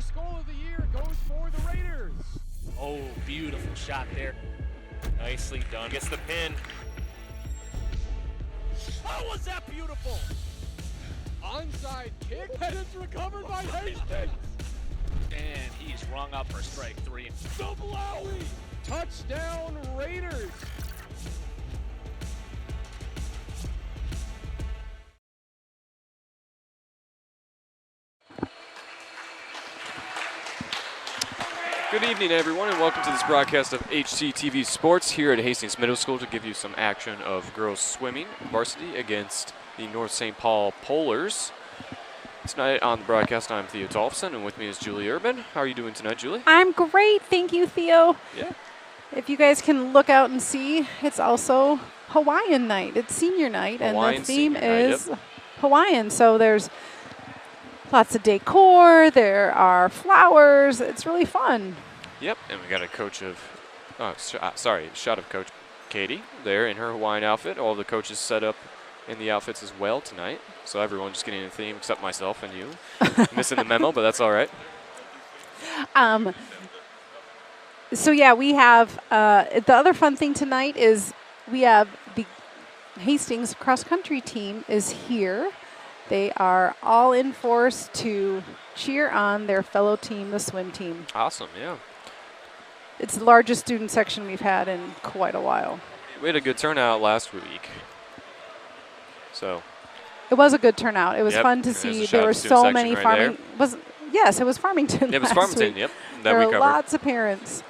first goal of the year goes for the Raiders. Oh, beautiful shot there. Nicely done. Gets the pin. How was that beautiful? Onside kick, and it's recovered by Hastings. And he's rung up for strike 3. Sablawi! Touchdown Raiders! Good evening, everyone, and welcome to this broadcast of HCTV Sports here at Hastings Middle School to give you some action of girls swimming varsity against the North St. Paul Polars. Tonight on the broadcast, I'm Theo Dolphson, and with me is Julie Urban. How are you doing tonight, Julie? I'm great, thank you, Theo. Yeah. If you guys can look out and see, it's also Hawaiian night. It's senior night, Hawaiian and the theme senior night, is Hawaiian. So there's lots of decor, there are flowers. It's really fun. Yep, and we got a coach of, shot of Coach Katie there in her Hawaiian outfit. All the coaches set up in the outfits as well tonight. So everyone's just getting a theme except myself and you. Missing the memo, but that's all right. So yeah, we have, the other fun thing tonight is we have the Hastings cross country team is here. They are all in force to cheer on their fellow team, the swim team. Awesome, yeah. It's the largest student section we've had in quite a while. We had a good turnout last week. So It was a good turnout. It was Yep, fun to and there's see. a shot There of were the student so section many right farming. there. Yes, it was Farmington. it was last Farmington, week. yep, that There we were covered. lots of parents.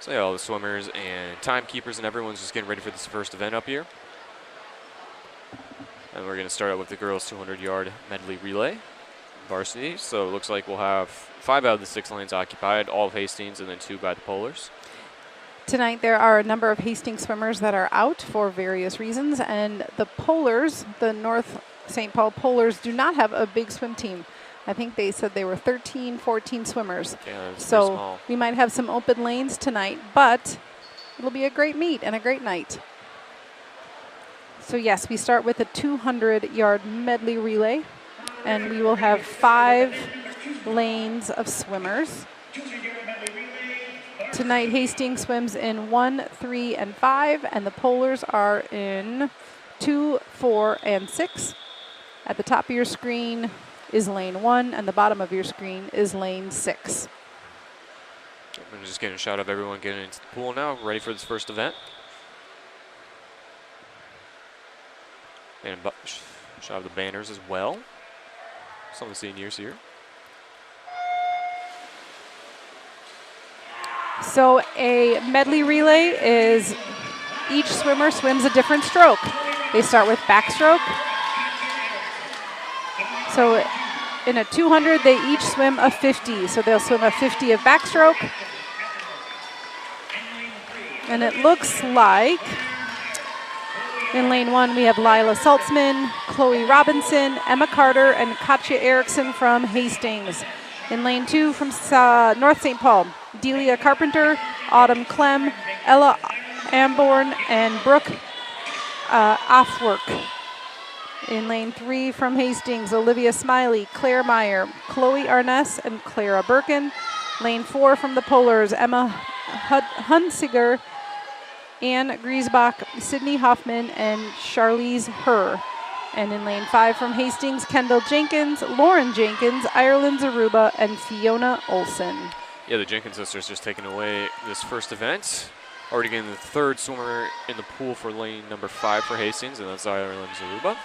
So yeah, all the swimmers and timekeepers and everyone's just getting ready for this first event up here. And we're going to start out with the girls 200-yard medley relay varsity. So it looks like we'll have 5 out of the 6 lanes occupied, all of Hastings, and then 2 by the Polars. Tonight there are a number of Hastings swimmers that are out for various reasons, and the Polars, the North St. Paul Polars, do not have a big swim team. I think they said they were 13, 14 swimmers. Yeah, it's So pretty small. we might have some open lanes tonight, but it'll be a great meet and a great night. So yes, we start with a 200-yard medley relay, and we will have 5 lanes of swimmers. Tonight, Hastings swims in 1, 3, and 5, and the Polars are in 2, 4, and 6. At the top of your screen is lane 1, and the bottom of your screen is lane 6. I'm just getting a shot of everyone getting into the pool now, ready for this first event. And a shot of the banners as well. Some of the seniors here. So a medley relay is each swimmer swims a different stroke. They start with backstroke. So in a 200, they each swim a 50. So they'll swim a 50 of backstroke. And it looks like in lane 1, we have Lila Saltzman, Chloe Robinson, Emma Carter, and Katja Erickson from Hastings. In lane 2 from North St. Paul, Delia Carpenter, Autumn Clem, Ella Amborn, and Brooke Offwork. In lane 3 from Hastings, Olivia Smiley, Claire Meyer, Chloe Arness, and Clara Birkin. Lane 4 from the Polars, Emma Hunsiger, Anne Griesbach, Sydney Hoffman, and Charlize Herr. And in lane 5 from Hastings, Kendall Jenkins, Lauren Jenkins, Ireland Zaruba, and Fiona Olson. Yeah, the Jenkins sisters just taking away this first event. Already getting the 3rd swimmer in the pool for lane number 5 for Hastings, and that's Ireland Zaruba.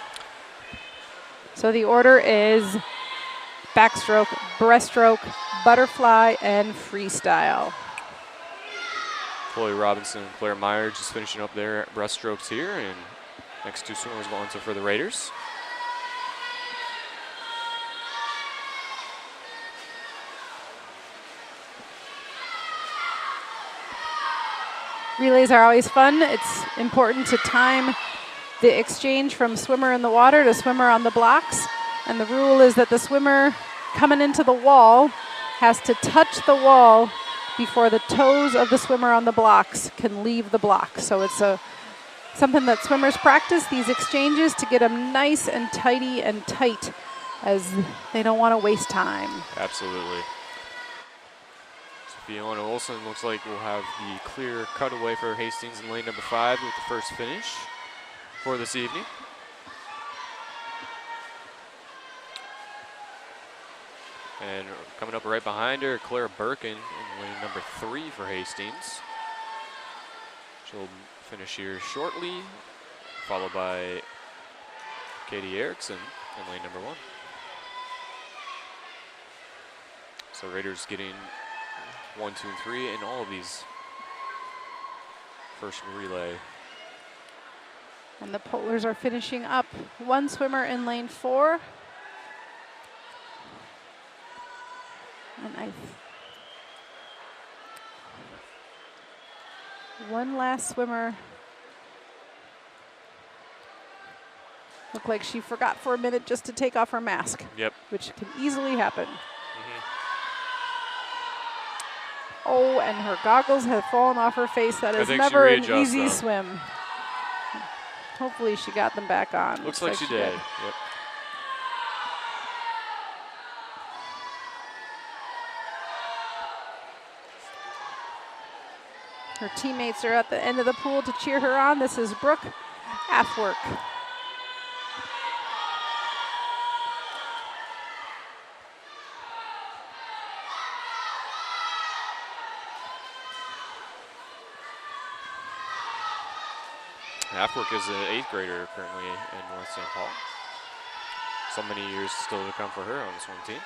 So the order is backstroke, breaststroke, butterfly, and freestyle. Chloe Robinson and Claire Meyer just finishing up their breaststrokes here, and next 2 swimmers will enter for the Raiders. Relays are always fun. It's important to time the exchange from swimmer in the water to swimmer on the blocks. And the rule is that the swimmer coming into the wall has to touch the wall before the toes of the swimmer on the blocks can leave the block. So it's something that swimmers practice, these exchanges, to get them nice and tidy and tight as they don't want to waste time. Absolutely. Fiona Olsen looks like we'll have the clear cutaway for Hastings in lane number 5 with the first finish for this evening. And coming up right behind her, Clara Birkin in lane number 3 for Hastings. She'll finish here shortly, followed by Katie Erickson in lane number 1. So Raiders getting 1, 2, and 3 in all of these first relay. And the Polars are finishing up. 1 swimmer in lane 4. And one last swimmer. Looked like she forgot for a minute just to take off her mask. Yep. Which can easily happen. Oh, and her goggles have fallen off her face. That is never an easy swim. Hopefully she got them back on. Looks like she did. Yep. Her teammates are at the end of the pool to cheer her on. This is Brooke Athwork. Athwork is an 8th grader currently in North St. Paul. So many years still to come for her on the swim team.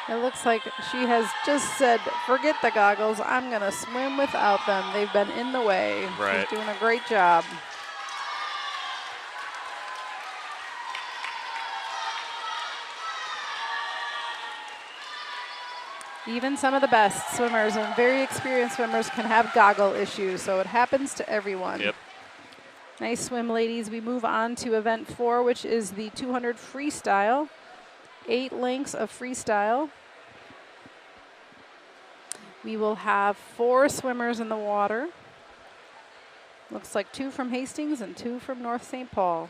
It looks like she has just said, forget the goggles, I'm going to swim without them. They've been in the way. Right. She's doing a great job. Even some of the best swimmers and very experienced swimmers can have goggle issues, so it happens to everyone. Yep. Nice swim, ladies. We move on to event 4, which is the 200 freestyle. 8 lengths of freestyle. We will have 4 swimmers in the water. Looks like 2 from Hastings and 2 from North St. Paul.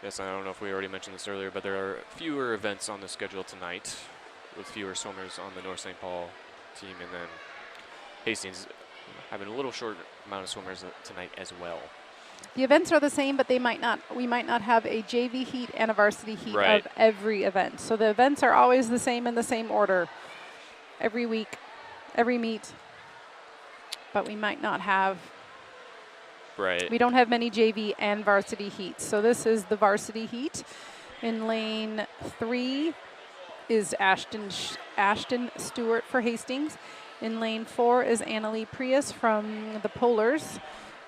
Yes, I don't know if we already mentioned this earlier, but there are fewer events on the schedule tonight with fewer swimmers on the North St. Paul team, and then Hastings having a little short amount of swimmers tonight as well. The events are the same, but we might not have a JV heat and a varsity heat Right. of every event. So the events are always the same in the same order every week, every meet, but we might not have. Right. We don't have many JV and varsity heats. So this is the varsity heat. In lane 3 is Ashton Stewart for Hastings. In lane 4 is Annalie Prius from the Polars.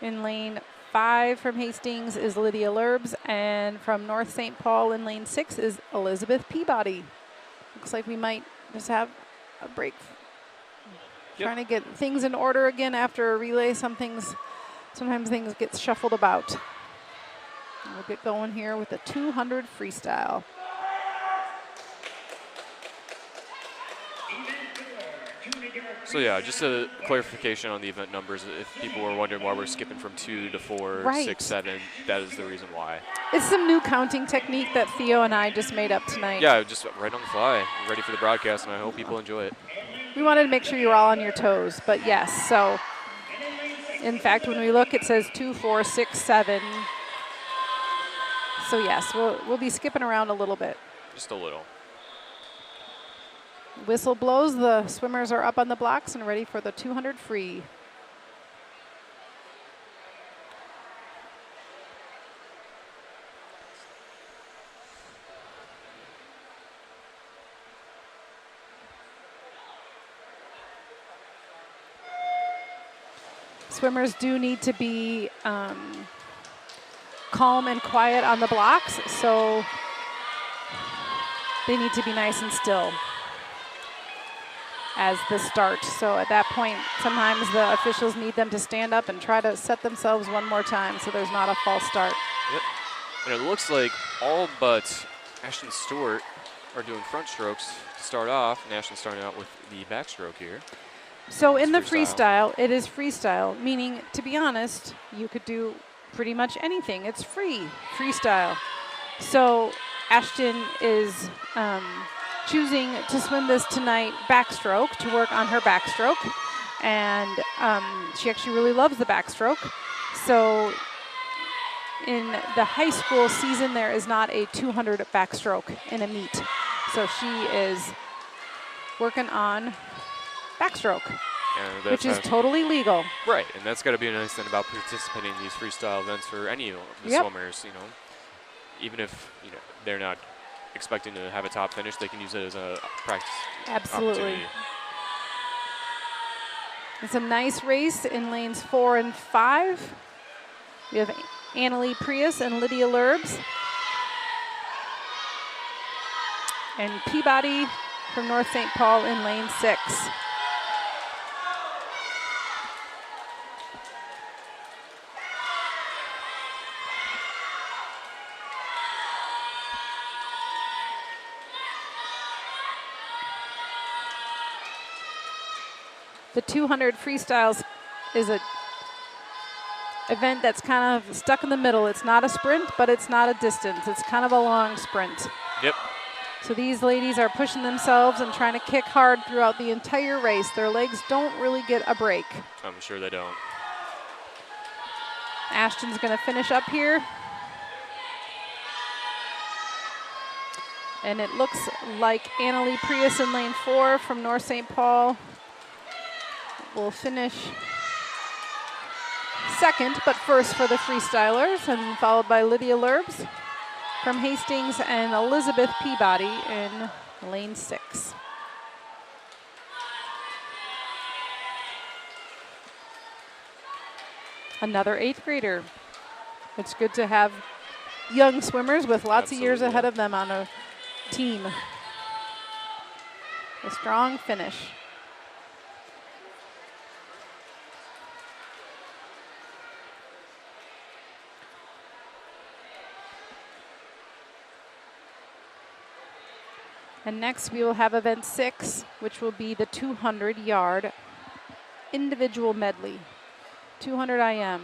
In lane 5 from Hastings is Lydia Lurbs, and from North St. Paul in lane 6 is Elizabeth Peabody. Looks like we might just have a break. Yep. Trying to get things in order again after a relay. Sometimes things get shuffled about. We'll get going here with the 200 freestyle. So yeah, just a clarification on the event numbers. If people were wondering why we're skipping from 2 to 4, Right. 6, 7, that is the reason why. It's some new counting technique that Theo and I just made up tonight. Yeah, just right on the fly, ready for the broadcast, and I hope people enjoy it. We wanted to make sure you were all on your toes, but yes, so in fact, when we look, it says 2, 4, 6, 7. So yes, we'll be skipping around a little bit. Just a little. Whistle blows, the swimmers are up on the blocks and ready for the 200 free. Swimmers do need to be calm and quiet on the blocks, so they need to be nice and still as the start. So at that point, sometimes the officials need them to stand up and try to set themselves one more time so there's not a false start. Yep. And it looks like all but Ashton Stewart are doing front strokes to start off, and Ashton's starting out with the backstroke here. So It's in the freestyle. freestyle, it is freestyle, meaning, to be honest, you could do pretty much anything. It's freestyle. So Ashton is choosing to swim this tonight backstroke to work on her backstroke. And she actually really loves the backstroke. So in the high school season, there is not a 200 backstroke in a meet. So she is working on backstroke, which is totally legal. Right, and that's got to be a nice thing about participating in these freestyle events for any of the swimmers. You know, even if they're not expecting to have a top finish, they can use it as a practice. Absolutely. Opportunity. It's a nice race in lanes 4 and 5. We have Annalie Prius and Lydia Lurbs. And Peabody from North St. Paul in lane 6. The 200 freestyles is a event that's kind of stuck in the middle. It's not a sprint, but it's not a distance. It's kind of a long sprint. Yep. So these ladies are pushing themselves and trying to kick hard throughout the entire race. Their legs don't really get a break. I'm sure they don't. Ashton's going to finish up here. And it looks like Annalie Prius in lane 4 from North St. Paul will finish second, but first for the freestylers, and followed by Lydia Lurbs from Hastings and Elizabeth Peabody in lane 6. Another 8th grader. It's good to have young swimmers with lots of years ahead of them on a team. A strong finish. And next we will have event 6, which will be the 200-yard individual medley, 200 IM.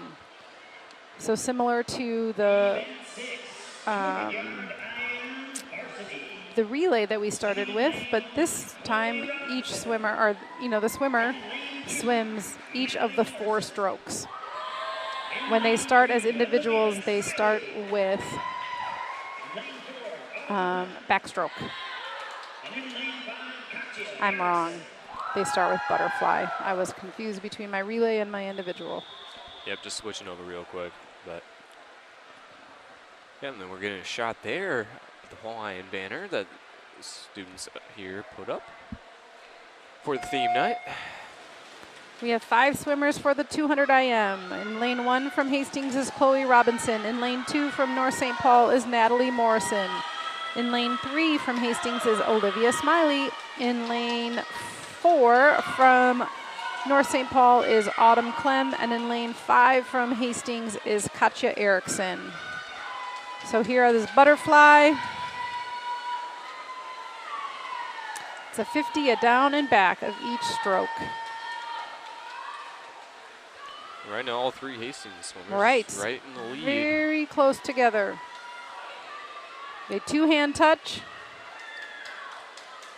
So similar to the relay that we started with, but this time each swimmer, or the swimmer swims each of the 4 strokes. When they start as individuals, they start with backstroke. I'm wrong. They start with butterfly. I was confused between my relay and my individual. Yep, just switching over real quick. But yeah, and then we're getting a shot there of the Hawaiian banner that the students here put up for the theme night. We have 5 swimmers for the 200 IM. In lane 1 from Hastings is Chloe Robinson. In lane 2 from North St. Paul is Natalie Morrison. In lane 3 from Hastings is Olivia Smiley. In lane 4 from North St. Paul is Autumn Clem. And in lane 5 from Hastings is Katja Erickson. So here are this butterfly. It's a 50, a down and back of each stroke. Right now, all 3 Hastings swimmers right in the lead. Very close together. A 2-hand touch.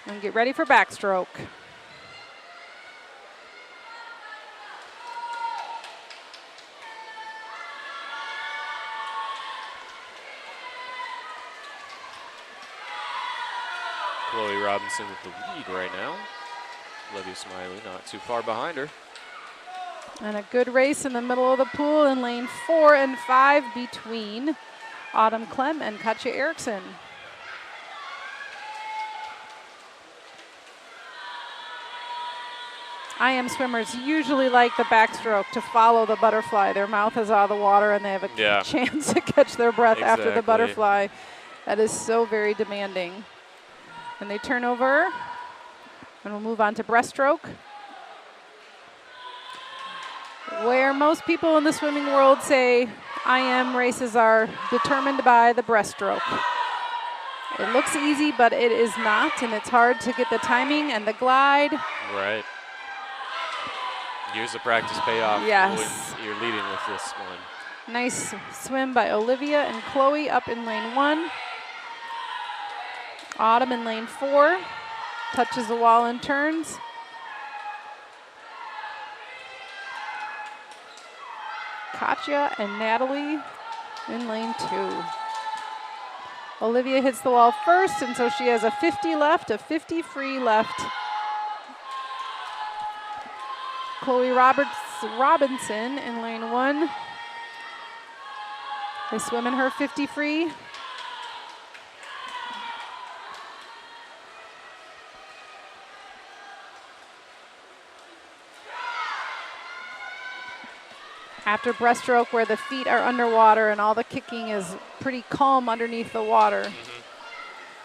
And get ready for backstroke. Chloe Robinson with the lead right now. Olivia Smiley not too far behind her. And a good race in the middle of the pool in lane 4 and 5 between Autumn Clem and Katja Erickson. IM swimmers usually like the backstroke to follow the butterfly. Their mouth is out of the water and they have a chance to catch their breath after the butterfly. That is so very demanding. And they turn over, and we'll move on to breaststroke, where most people in the swimming world say IM races are determined by the breaststroke. It looks easy, but it is not, and it's hard to get the timing and the glide. Right. Years of practice pay off Yes. when you're leading with this one. Nice swim by Olivia and Chloe up in lane 1. Autumn in lane 4. Touches the wall and turns. Katya and Natalie in lane 2. Olivia hits the wall first, and so she has a 50 left, a 50 free left. Chloe Robinson in lane 1. They swim in her 50 free. After breaststroke, where the feet are underwater and all the kicking is pretty calm underneath the water,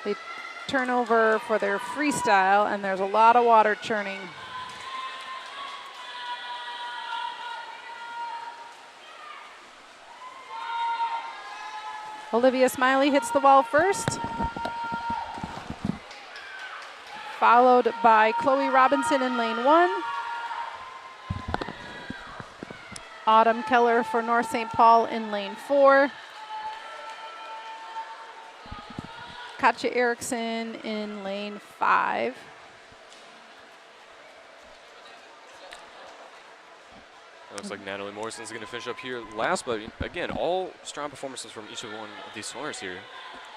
they turn over for their freestyle, and there's a lot of water churning. Olivia Smiley hits the wall first, followed by Chloe Robinson in lane 1. Autumn Keller for North St. Paul in lane 4. Katja Erickson in lane 5. It looks like Natalie Morrison's going to finish up here last, but again, all strong performances from each of one of these swimmers here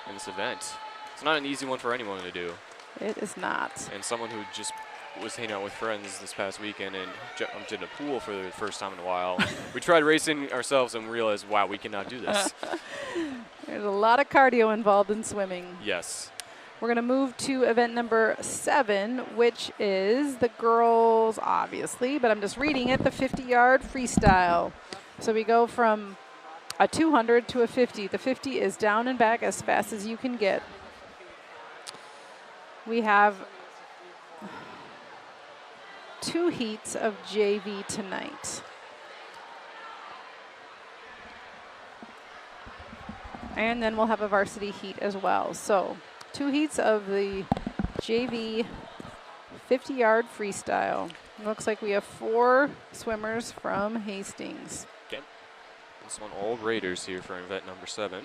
in this event. It's not an easy one for anyone to do. It is not. And someone who just was hanging out with friends this past weekend and jumped in a pool for the first time in a while. We tried racing ourselves and realized, wow, we cannot do this. There's a lot of cardio involved in swimming. Yes. We're going to move to event number 7, which is the girls, obviously, but I'm just reading it, the 50-yard freestyle. So we go from a 200 to a 50. The 50 is down and back as fast as you can get. We have 2 heats of JV tonight. And then we'll have a varsity heat as well. So 2 heats of the JV 50-yard freestyle. Looks like we have 4 swimmers from Hastings. Okay. This one, all Raiders here for event number 7.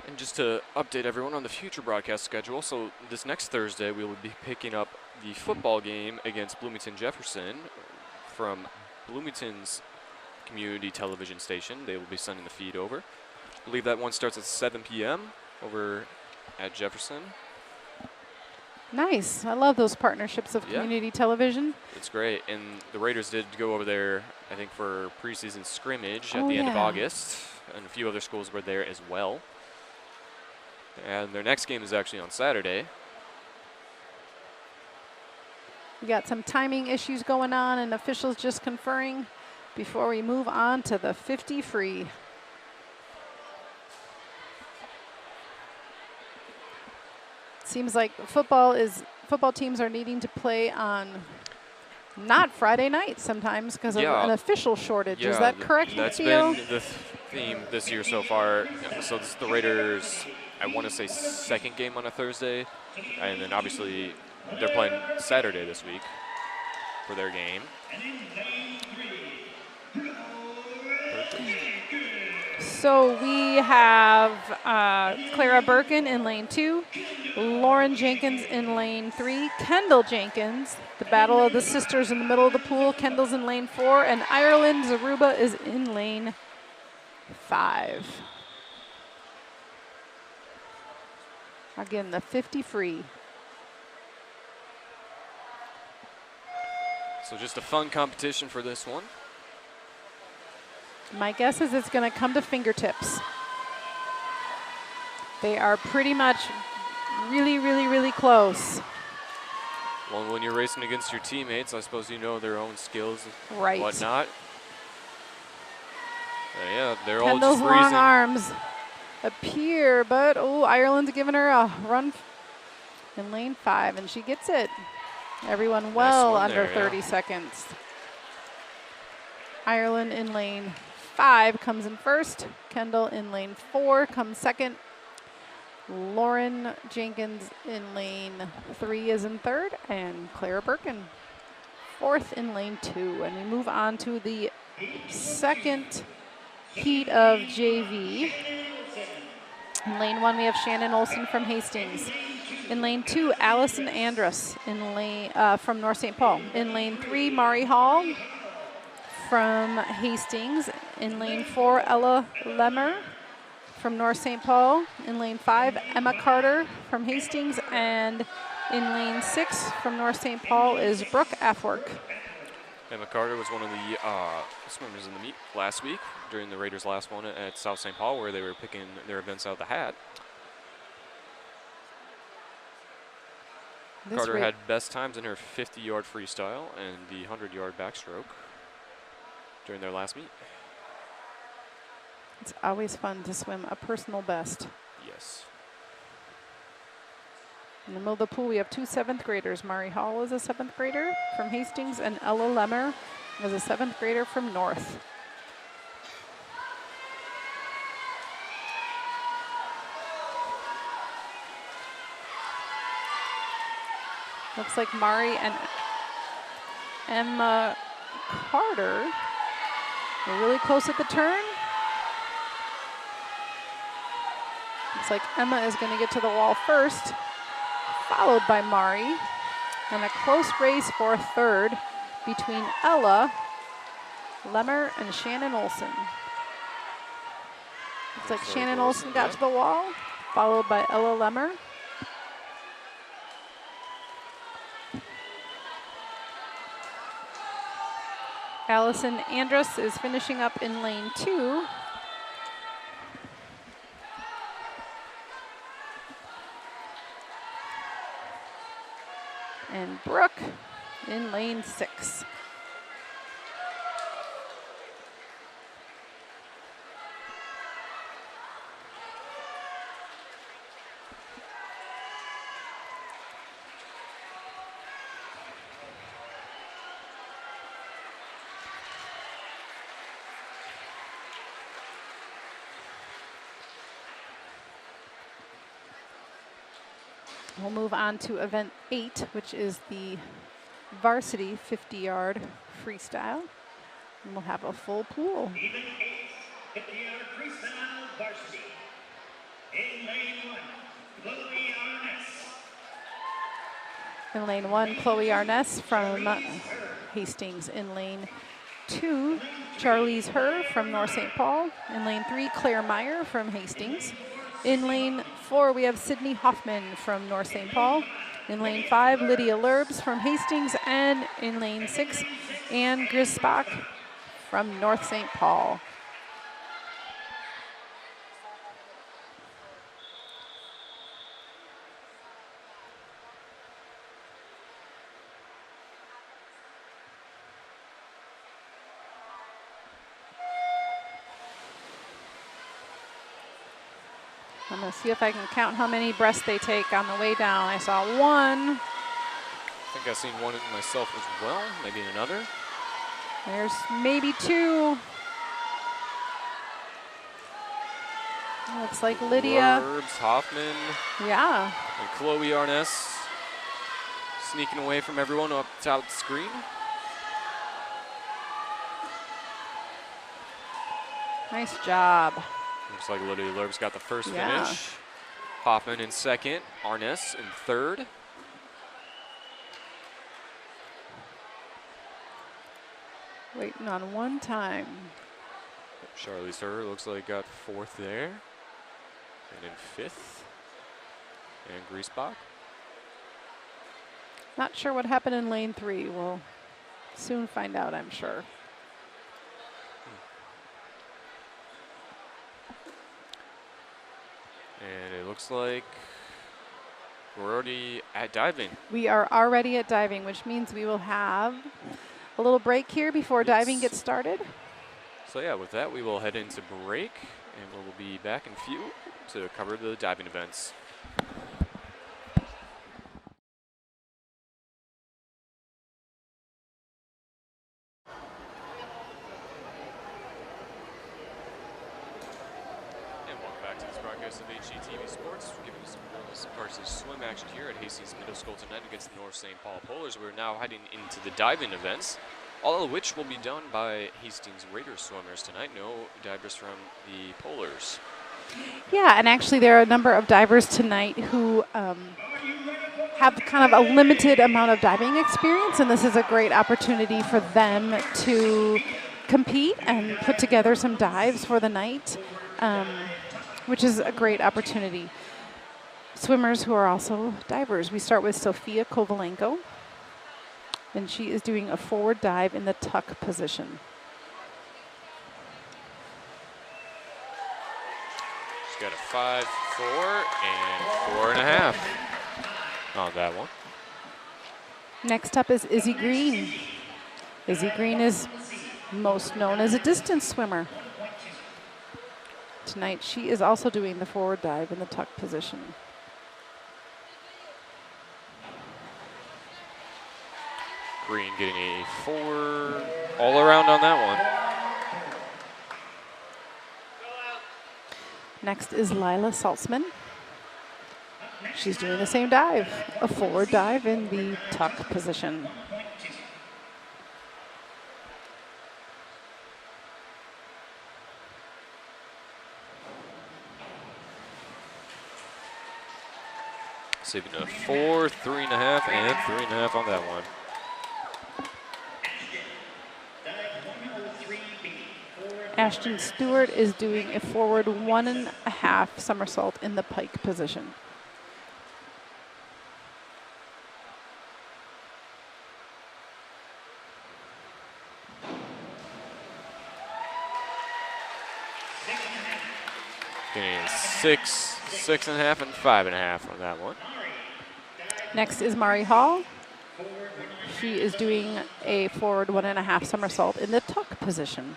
And just to update everyone on the future broadcast schedule, so this next Thursday we will be picking up the football game against Bloomington Jefferson from Bloomington's community television station. They will be sending the feed over. I believe that one starts at 7 p.m. over at Jefferson. Nice. I love those partnerships of community television. It's great. And the Raiders did go over there, I think, for preseason scrimmage at the end of August. And a few other schools were there as well. And their next game is actually on Saturday. We got some timing issues going on and officials just conferring before we move on to the 50 free. Seems like football teams are needing to play on not Friday night sometimes because of an official shortage. Is that correct? That's been the theme this year so far. So this is the Raiders', I want to say, second game on a Thursday, and then obviously they're playing Saturday this week for their game. So we have Clara Birkin in lane 2, Lauren Jenkins in lane 3, Kendall Jenkins, the battle of the sisters in the middle of the pool. Kendall's in lane 4, and Ireland Zaruba is in lane 5. Again, the 50 free. So just a fun competition for this one. My guess is it's going to come to fingertips. They are pretty much really, really, really close. Well, when you're racing against your teammates, I suppose you know their own skills and whatnot. Yeah, they're all just freezing. Kendall's long arms appear, but Ireland's giving her a run in lane 5, and she gets it. Everyone well under 30 seconds. Ireland in lane 5 comes in first. Kendall in lane 4 comes second. Lauren Jenkins in lane 3 is in third, and Clara Birkin fourth in lane 2. And we move on to the second heat of JV. In lane 1, we have Shannon Olson from Hastings. In lane 2, Allison Andrus in lane from North St. Paul. In lane 3, Mari Hall from Hastings. In lane 4, Ella Lemmer from North St. Paul. In lane 5, Emma Carter from Hastings. And in lane 6 from North St. Paul is Brooke Afwork. Emma Carter was one of the swimmers in the meet last week during the Raiders' last one at South St. Paul, where they were picking their events out of the hat. Carter had best times in her 50-yard freestyle and the 100-yard backstroke during their last meet. It's always fun to swim a personal best. Yes. In the middle of the pool, we have 2 7th graders. Mari Hall is a 7th grader from Hastings, and Ella Lemmer is a 7th grader from North. Looks like Mari and Emma Carter are really close at the turn. Looks like Emma is going to get to the wall first, followed by Mari, and a close race for third between Ella Lemmer and Shannon Olson. Looks like Shannon Olson got to the wall, followed by Ella Lemmer. Allison Andrus is finishing up in lane 2. And Brooke in lane 6. We'll move on to event 8, which is the varsity 50-yard freestyle. And we'll have a full pool. Event 8, 50-yard freestyle varsity. In lane 1, Chloe Arness. In lane 1, Chloe Arness from Hastings. In lane 2, Charlize Herr from North St. Paul. In lane 3, Claire Meyer from Hastings. In lane 4, we have Sydney Hoffman from North St. Paul. In lane 5, Lydia Lurbs from Hastings. And in lane 6, Anne Grisbach from North St. Paul. I'm going to see if I can count how many breaths they take on the way down. I saw 1. I think I've seen one myself as well, maybe another. There's maybe 2. Looks like Lydia. Lurbs, Hoffman, Yeah. and Chloe Arness sneaking away from everyone up top of the screen. Nice job. Looks like Lydia Lurbs got the first Yeah. finish. Hoffman in second, Arness in third. Waiting on 1 time. Charlize Herr looks like got fourth there. And in fifth. And Griesbach. Not sure what happened in lane 3. We'll soon find out, I'm sure. And it looks like we're already at diving. We are already at diving, which means we will have a little break here before diving gets started. So yeah, with that, we will head into break, and we'll be back in a few to cover the diving events. And welcome back to this broadcast of HCTV Sports. We're giving you some girls varsity swim action here at Hastings Middle School tonight against the North St. Paul Polars. We're now heading into the diving events, all of which will be done by Hastings Raider swimmers tonight. No divers from the Polars. Yeah, and actually there are a number of divers tonight who have kind of a limited amount of diving experience, and this is a great opportunity for them to compete and put together some dives for the night, which is a great opportunity. Swimmers who are also divers. We start with Sophia Kovalenko, and she is doing a forward dive in the tuck position. She's got a 5, 4, and 4.5 on that one. Next up is Izzy Green. Izzy Green is most known as a distance swimmer. Tonight she is also doing the forward dive in the tuck position. Green getting a 4 all around on that one. Next is Lila Saltzman. She's doing the same dive, a forward dive in the tuck position. Saving a 4, 3.5, and 3.5 on that one. Ashton Stewart is doing a forward 1.5 somersault in the pike position. Getting 6, 6.5, and 5.5 on that one. Next is Mari Hall. She is doing a forward 1.5 somersault in the tuck position.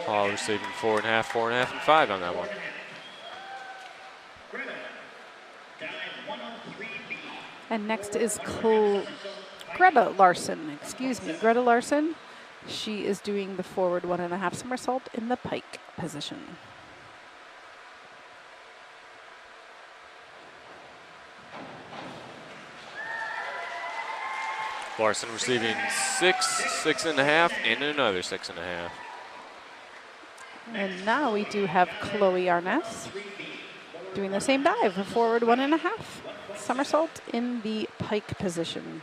Hall receiving 4.5, 4.5, and 5 on that one. And next is Greta Larson, Greta Larson. She is doing the forward 1.5 somersault in the pike position. Larson receiving 6, 6.5, and another 6.5. And now we do have Chloe Arness doing the same dive, a forward 1.5 somersault in the pike position.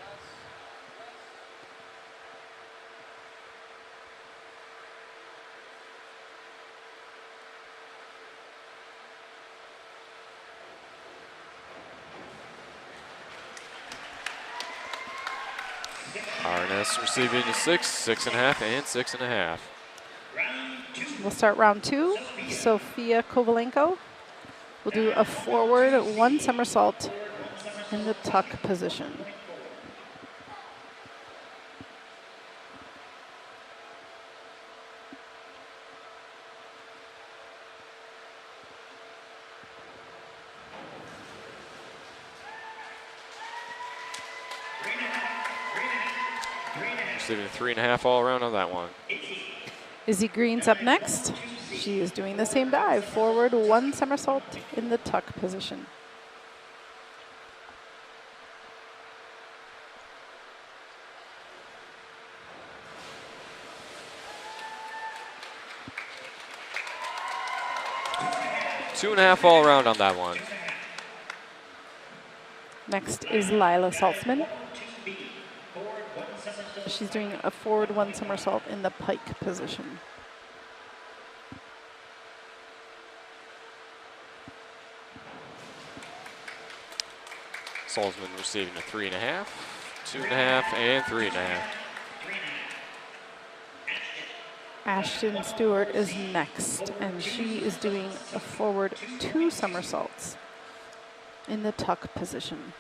Arness receiving a 6, 6.5, and 6.5. We'll start round 2. Sophia Kovalenko will do a forward 1 somersault in the tuck position. Receiving a 3.5 all around on that one. Izzy Green's up next. She is doing the same dive, forward 1 somersault in the tuck position. Two and a half all around on that one. Next is Lila Saltzman. She's doing a forward 1 somersault in the pike position. Saltzman receiving a 3.5, 2.5, and 3.5. Ashton Stewart is next, and she is doing a forward 2 somersaults in the tuck position.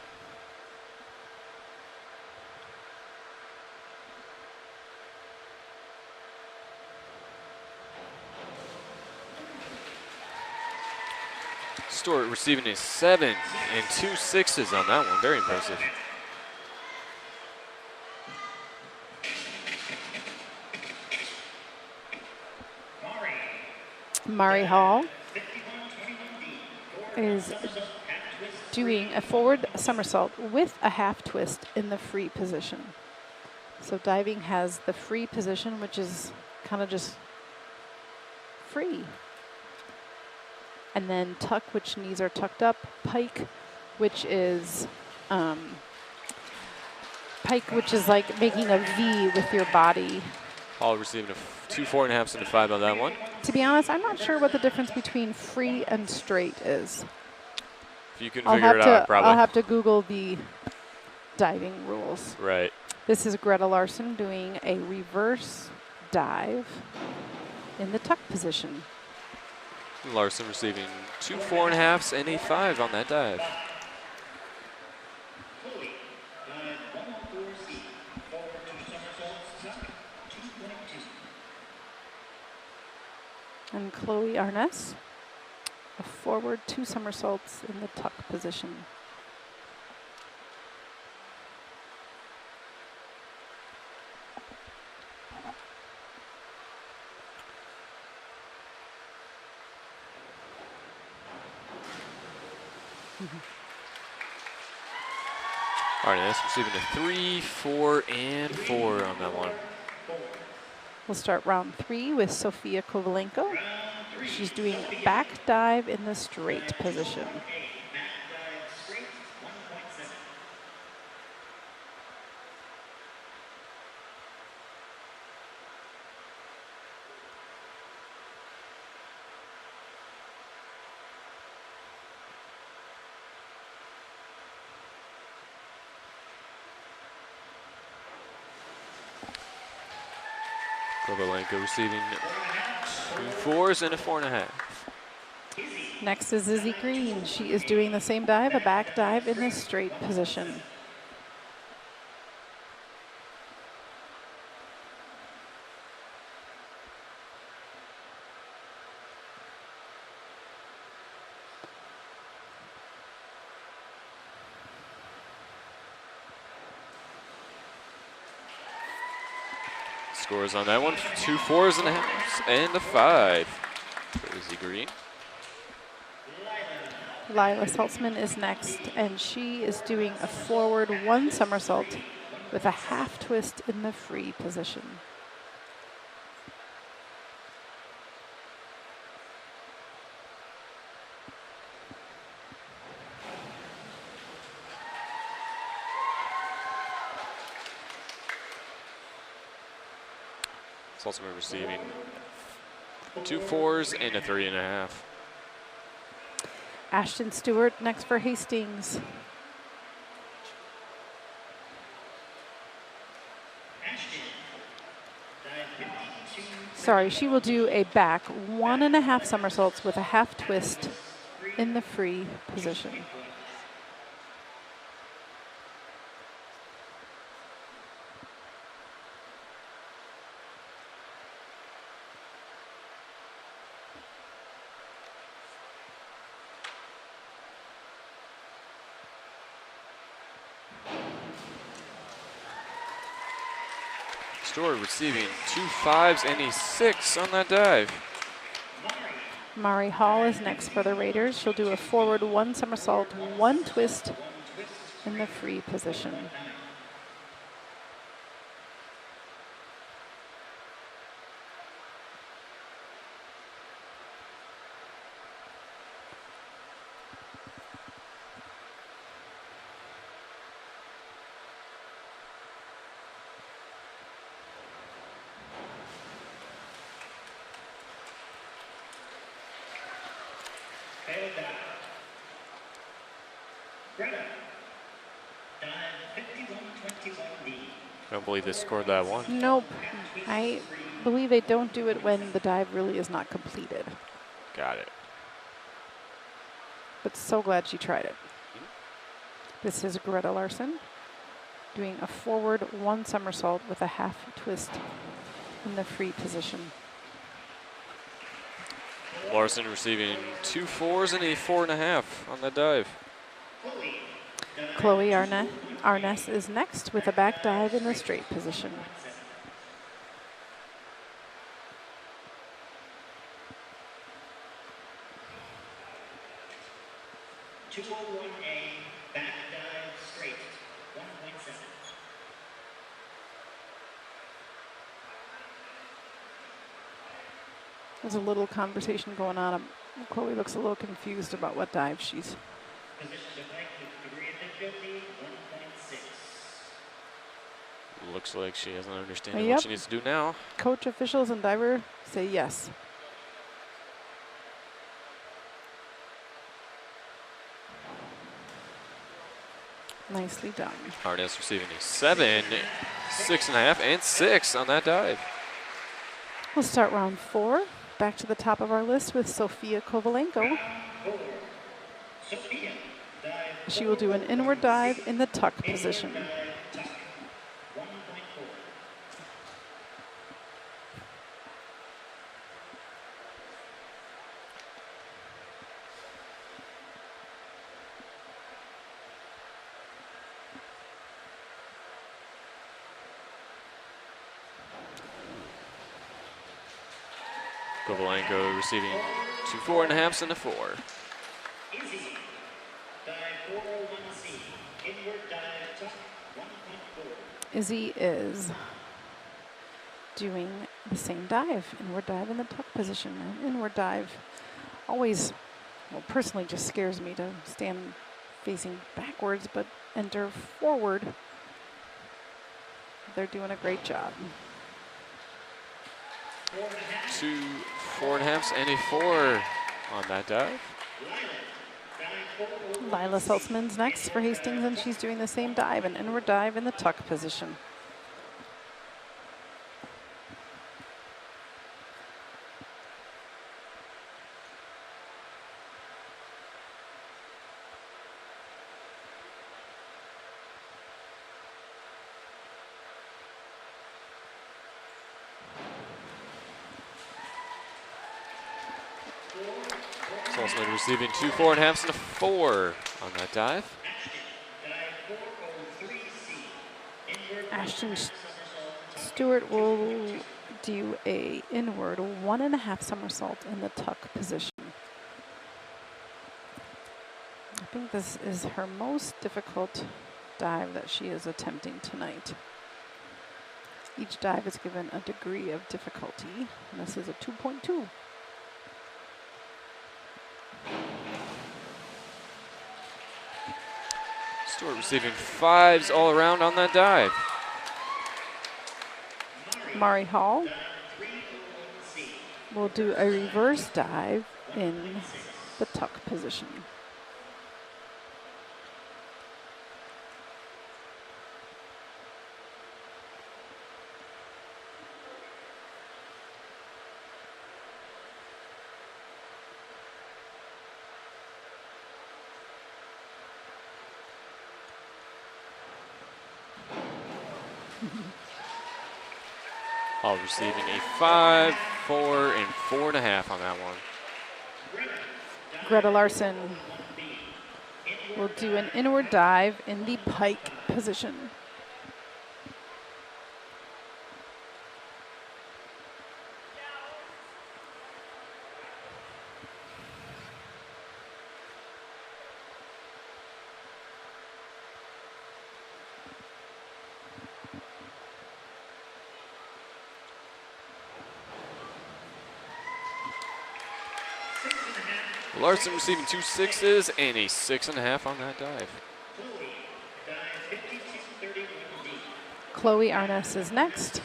Stewart receiving a 7 and 2 6s on that one. Very impressive. Mari Hall is doing a forward somersault with a half twist in the free position. So diving has the free position, which is kind of just free. And then tuck, which knees are tucked up. Pike, which is like making a V with your body. Hall receiving 2 4.5s and a 5 on that one. To be honest, I'm not sure what the difference between free and straight is. If you can figure it out, probably. I'll have to Google the diving rules. Right. This is Greta Larson doing a reverse dive in the tuck position. Larson receiving 2 4.5s and a 5 on that dive. And Chloe Arness, a forward 2 somersaults in the tuck position. Arness receiving a 3, 4, and 4 on that one. We'll start round 3 with Sophia Kovalenko. She's doing back dive in the straight position. Kovalenko receiving 2 4s and a 4.5. Next is Izzy Green. She is doing the same dive, a back dive in the straight position. Scores on that one, 2 4.5s and a 5 for Izzy Green. Lila Saltzman is next, and she is doing a forward 1 somersault with a half twist in the free position. Saltzman receiving 2 4s and a 3.5. Ashton Stewart next for Hastings. Sorry, she will do a back 1.5 somersaults with a half twist in the free position. Stewart receiving 2 5s and a 6 on that dive. Mari Hall is next for the Raiders. She'll do a forward 1 somersault, 1 twist in the free position. I don't believe they scored that one. Nope. I believe they don't do it when the dive really is not completed. Got it. But so glad she tried it. This is Greta Larson doing a forward 1 somersault with a half twist in the free position. Larson receiving 2 4s and a 4.5 on that dive. Chloe Arness is next with a back dive in the straight position. A back dive straight, 1.7. There's a little conversation going on. Chloe looks a little confused about what dive she's. Position deflected, degree of difficulty, 1.6. Looks like she has an understanding Yep. what she needs to do now. Coach, officials, and diver say yes. Nicely done. Arness receiving a 7, 6.5, and 6 on that dive. We'll start round 4. Back to the top of our list with Sophia Kovalenko. Sophia, dive She will do an inward dive in the tuck position. tuck, 1.4. Kovalenko receiving 2 4.5s and a 4. Izzy, dive 401C, inward dive tuck, 1.4. Izzy is doing the same dive, inward dive in the tuck position. An inward dive always, well, personally just scares me to stand facing backwards, but enter forward. They're doing a great job. 2 4.5s and a 4 on that dive. Lila Saltzman's next for Hastings, and she's doing the same dive, an inward dive in the tuck position. Saltzman receiving 2 4.5s and a 4 on that dive. Ashton Stewart will do a inward 1.5 somersault in the tuck position. I think this is her most difficult dive that she is attempting tonight. Each dive is given a degree of difficulty, and this is a 2.2. Stewart receiving 5s all around on that dive. Mari Hall will do a reverse dive in the tuck position. Hall receiving a 5, 4, and 4.5 on that one. Greta Larson will do an inward dive in the pike position. Larson receiving 2 6s and a 6.5 on that dive. Chloe Arness is next.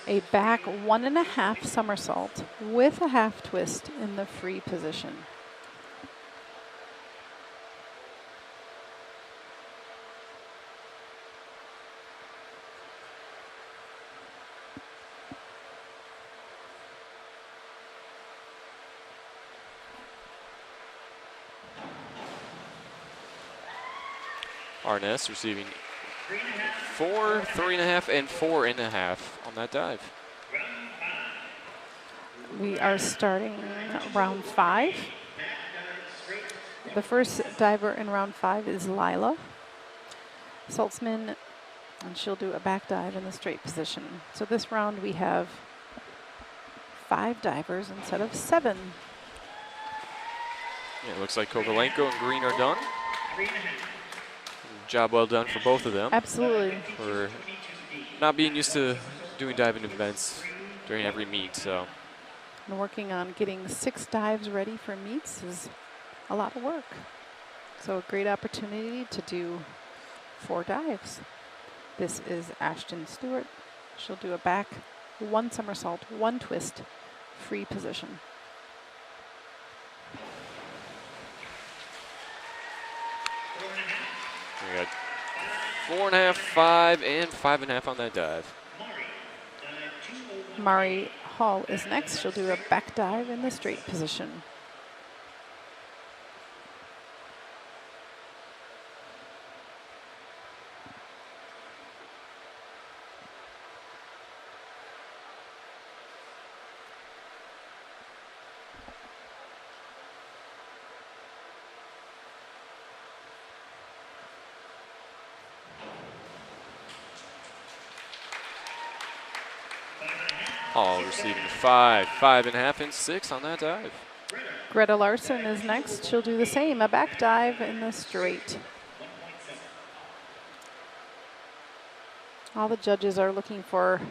A back 1.5 somersault with a half twist in the free position. Arness receiving 4, 3.5, and 4.5 on that dive. We are starting round 5. The first diver in round 5 is Lila Saltzman, and she'll do a back dive in the straight position. So this round we have 5 divers instead of 7. Yeah, it looks like Kovalenko and Green are done. Job well done for both of them. Absolutely. For not being used to doing diving events during every meet, so. And working on getting 6 dives ready for meets is a lot of work. So a great opportunity to do 4 dives. This is Ashton Stewart. She'll do a back, 1 somersault, 1 twist, free position. We got 4.5, 5, and 5.5 on that dive. Mari Hall is next. She'll do a back dive in the straight position. All receiving 5, 5.5, and 6 on that dive. Greta Larson is next. She'll do the same, a back dive in the straight. All the judges are looking for,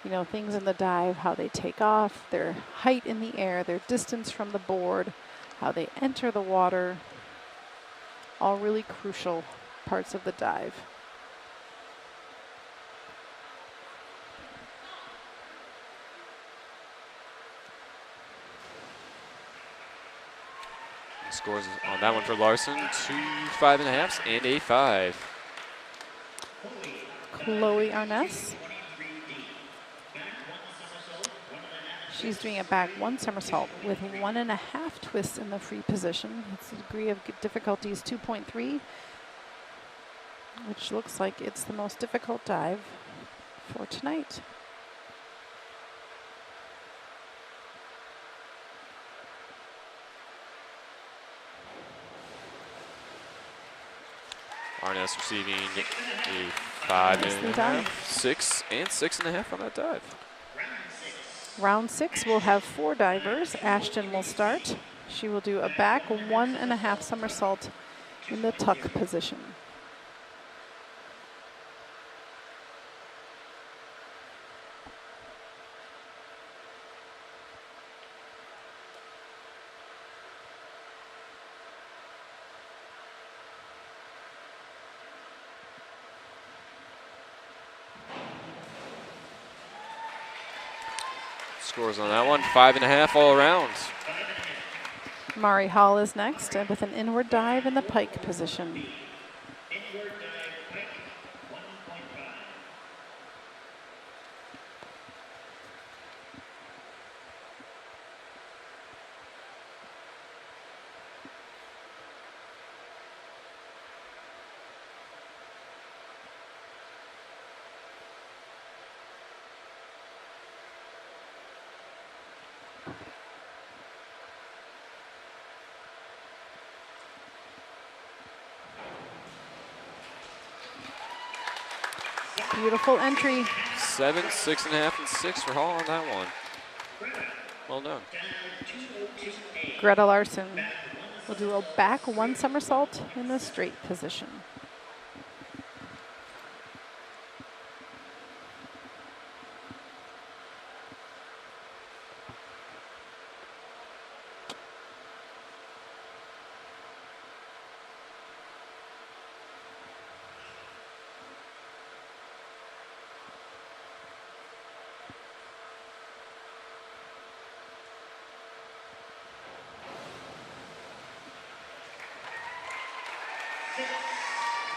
you know, things in the dive, how they take off, their height in the air, their distance from the board, how they enter the water. All really crucial parts of the dive. Scores on that one for Larson, 2 5.5s and a 5. Chloe Arness. She's doing a back 1 somersault with 1.5 twists in the free position. It's a degree of difficulty is 2.3, which looks like it's the most difficult dive for tonight. Arness receiving a 5.5, 6, and 6.5 on that dive. Round 6 will have 4 divers. Ashton will start. She will do a back 1.5 somersault in the tuck position. Scores on that one, 5.5 all around. Mari Hall is next with an inward dive in the pike position. Beautiful entry. 7, 6.5, and 6 for Hall on that one. Well done. Greta Larson will do a back 1 somersault in the straight position.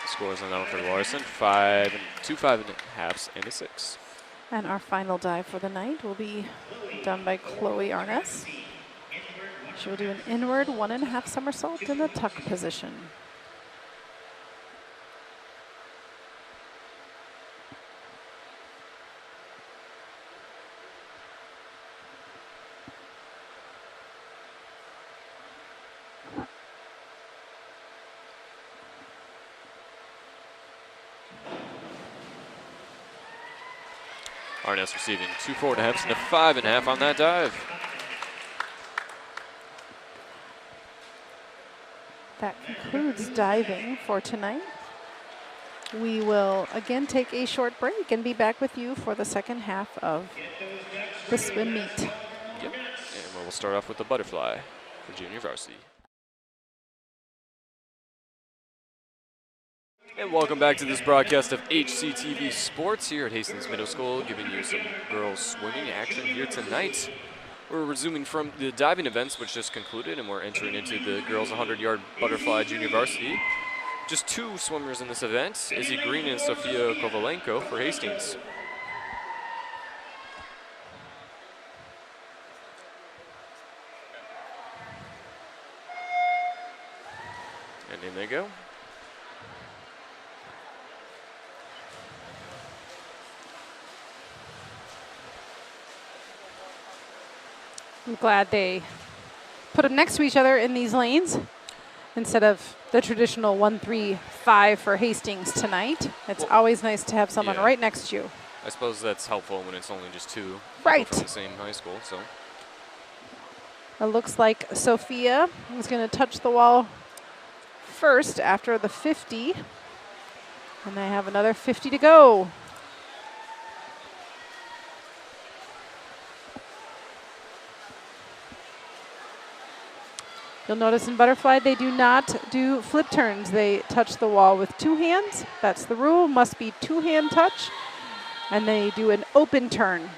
Scores on that one for Larson, 5 and 2 5.5s and a 6. And our final dive for the night will be done by Chloe Arness. She will do an inward 1.5 somersault in the tuck position. Arness receiving 2 4.5s and a 5.5 on that dive. That concludes diving for tonight. We will again take a short break and be back with you for the second half of the swim meet. Yep. And we'll start off with the butterfly for junior varsity. And welcome back to this broadcast of HCTV Sports here at Hastings Middle School, giving you some girls swimming action here tonight. We're resuming from the diving events, which just concluded, and we're entering into the girls 100-yard butterfly junior varsity. Just 2 swimmers in this event, Izzy Green and Sophia Kovalenko for Hastings. And in they go. I'm glad they put them next to each other in these lanes instead of the traditional 1-3-5 for Hastings tonight. It's always nice to have someone right next to you. I suppose that's helpful when it's only just 2 right from the same high school. So it looks like Sophia is going to touch the wall first after the 50, and they have another 50 to go. You'll notice in butterfly they do not do flip turns. They touch the wall with 2 hands. That's the rule. Must be 2-hand touch. And they do an open turn,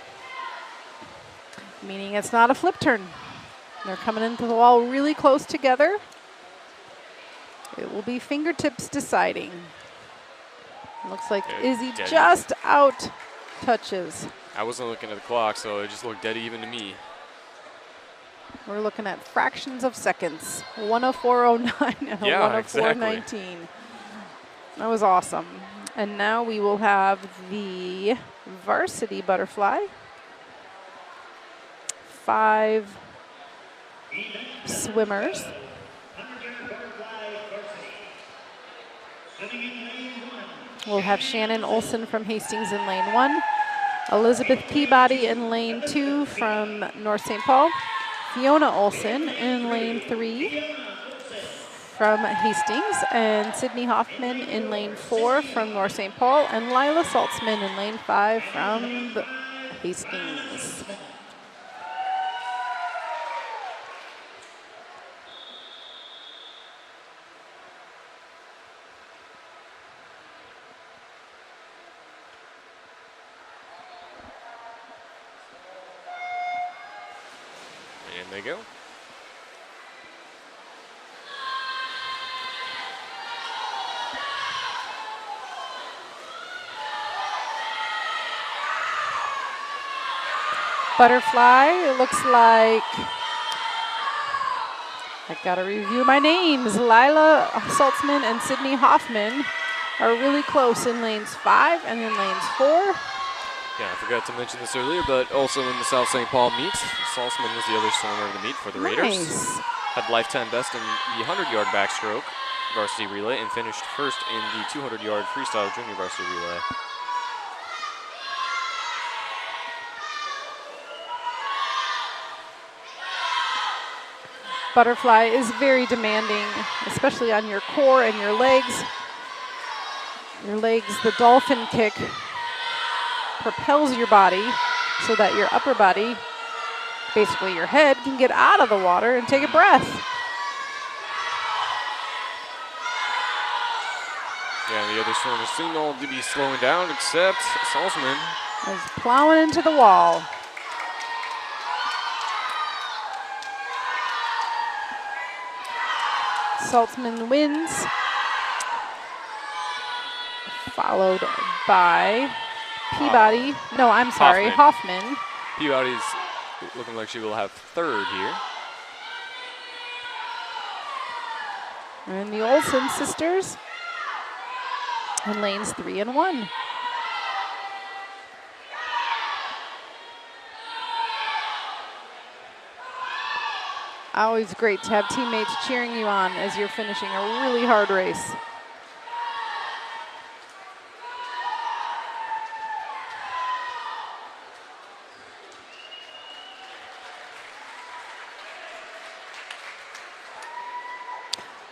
meaning it's not a flip turn. They're coming into the wall really close together. It will be fingertips deciding. Looks like Izzy just out touches. I wasn't looking at the clock, so it just looked dead even to me. We're looking at fractions of seconds. 104.09 and a 104.19. Exactly. That was awesome. And now we will have the varsity butterfly. 5 swimmers. We'll have Shannon Olson from Hastings in lane 1. Elizabeth Peabody in lane 2 from North St. Paul. Fiona Olson in lane 3 from Hastings, and Sydney Hoffman in lane 4 from North St. Paul, and Lila Saltzman in lane 5 from Hastings. And they go. Butterfly, it looks like, I gotta review my names. Lila Saltzman and Sydney Hoffman are really close in lanes 5 and in lanes 4. Yeah, I forgot to mention this earlier, but also in the South St. Paul meet, Saltzman was the other swimmer of the meet for the Raiders. Had lifetime best in the 100-yard backstroke varsity relay and finished first in the 200-yard freestyle junior varsity relay. Butterfly is very demanding, especially on your core and your legs. Your legs, the dolphin kick propels your body so that your upper body, basically your head, can get out of the water and take a breath. Yeah, the other swimmers seem all to be slowing down, except Saltzman is plowing into the wall. Saltzman wins, followed by Peabody. No, I'm sorry, Hoffman. Peabody's looking like she will have third here. And the Olsen sisters in lanes 3 and 1. Always great to have teammates cheering you on as you're finishing a really hard race.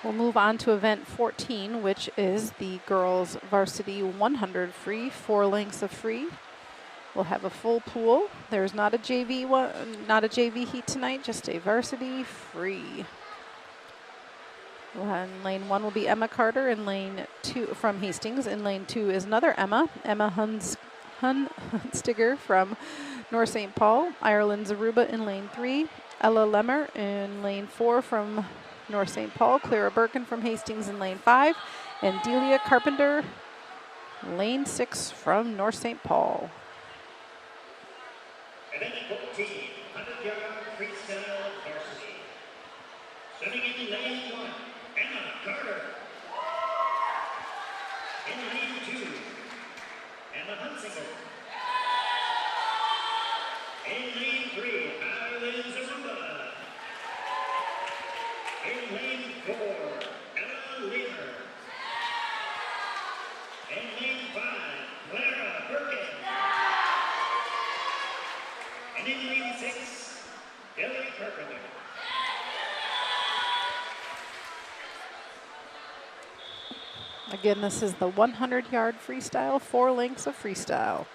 We'll move on to event 14, which is the girls varsity 100 free, 4 lengths of free. We'll have a full pool. There's not a JV not a JV heat tonight, just a varsity free. In lane 1 will be Emma Carter. In lane 2 from Hastings. In lane 2 is another Emma Hunstiger from North St. Paul. Ireland Zaruba in lane 3. Ella Lemmer in lane 4 from North St. Paul. Clara Birkin from Hastings in lane 5. And Delia Carpenter, lane 6 from North St. Paul. Event 14, 100-yard freestyle varsity. Starting in lane 1, Emma Carter. In lane 2, Emma Hunsinger. In lane 3, Ireland Zaruba. In lane 4, Ella Lemmer. In lane 5, Clara Birkin. And in lane 6, Delia Carpenter. Again, this is the 100-yard freestyle, 4 lengths of freestyle.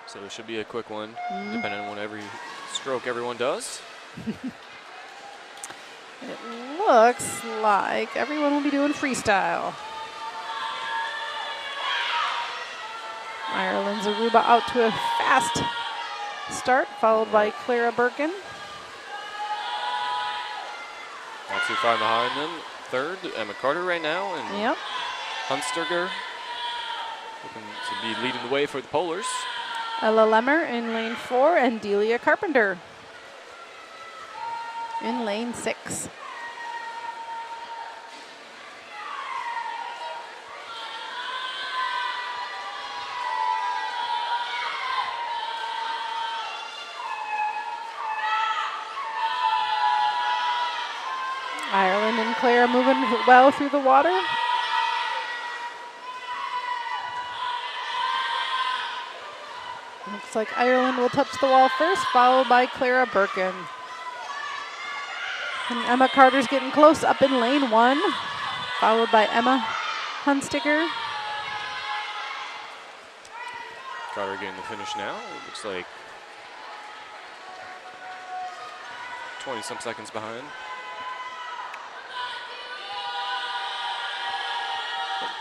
So it should be a quick one, depending on what every stroke everyone does. It looks like everyone will be doing freestyle. Ireland Zaruba out to a fast start, followed by Clara Birkin. Not too far behind them. Third, Emma Carter right now, and Yep. Hunstiger looking to be leading the way for the Polars. Ella Lemmer in lane 4 and Delia Carpenter in lane 6. Ireland and Claire moving well through the water. Looks like Ireland will touch the wall first, followed by Clara Birkin. And Emma Carter's getting close up in lane 1, followed by Emma Hunstiger. Carter getting the finish now. It looks like 20-some seconds behind.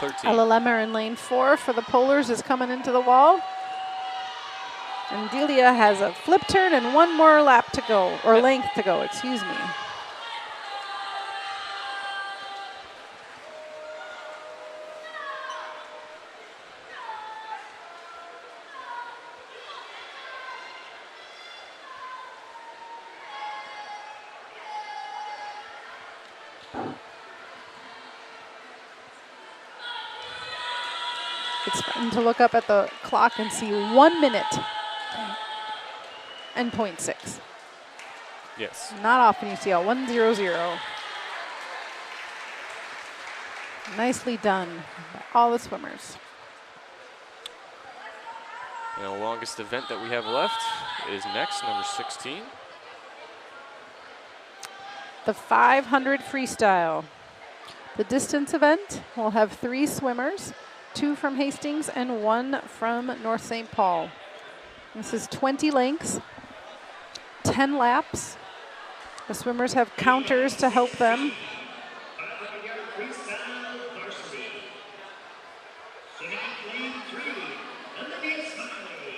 13. Ella Lemmer in lane 4 for the Polars is coming into the wall. And Delia has a flip turn and 1 more lap to go, or length to go, excuse me. It's fun to look up at the clock and see 1 minute and 0.6. Yes. Not often you see a 1:00. Nicely done by all the swimmers. And the longest event that we have left is next, number 16. The 500 freestyle. The distance event will have 3 swimmers, 2 from Hastings and 1 from North St. Paul. This is 20 lengths, 10 laps. The swimmers have counters to help them. 500-yard freestyle varsity. Swimming lane 3, Olivia Smiley.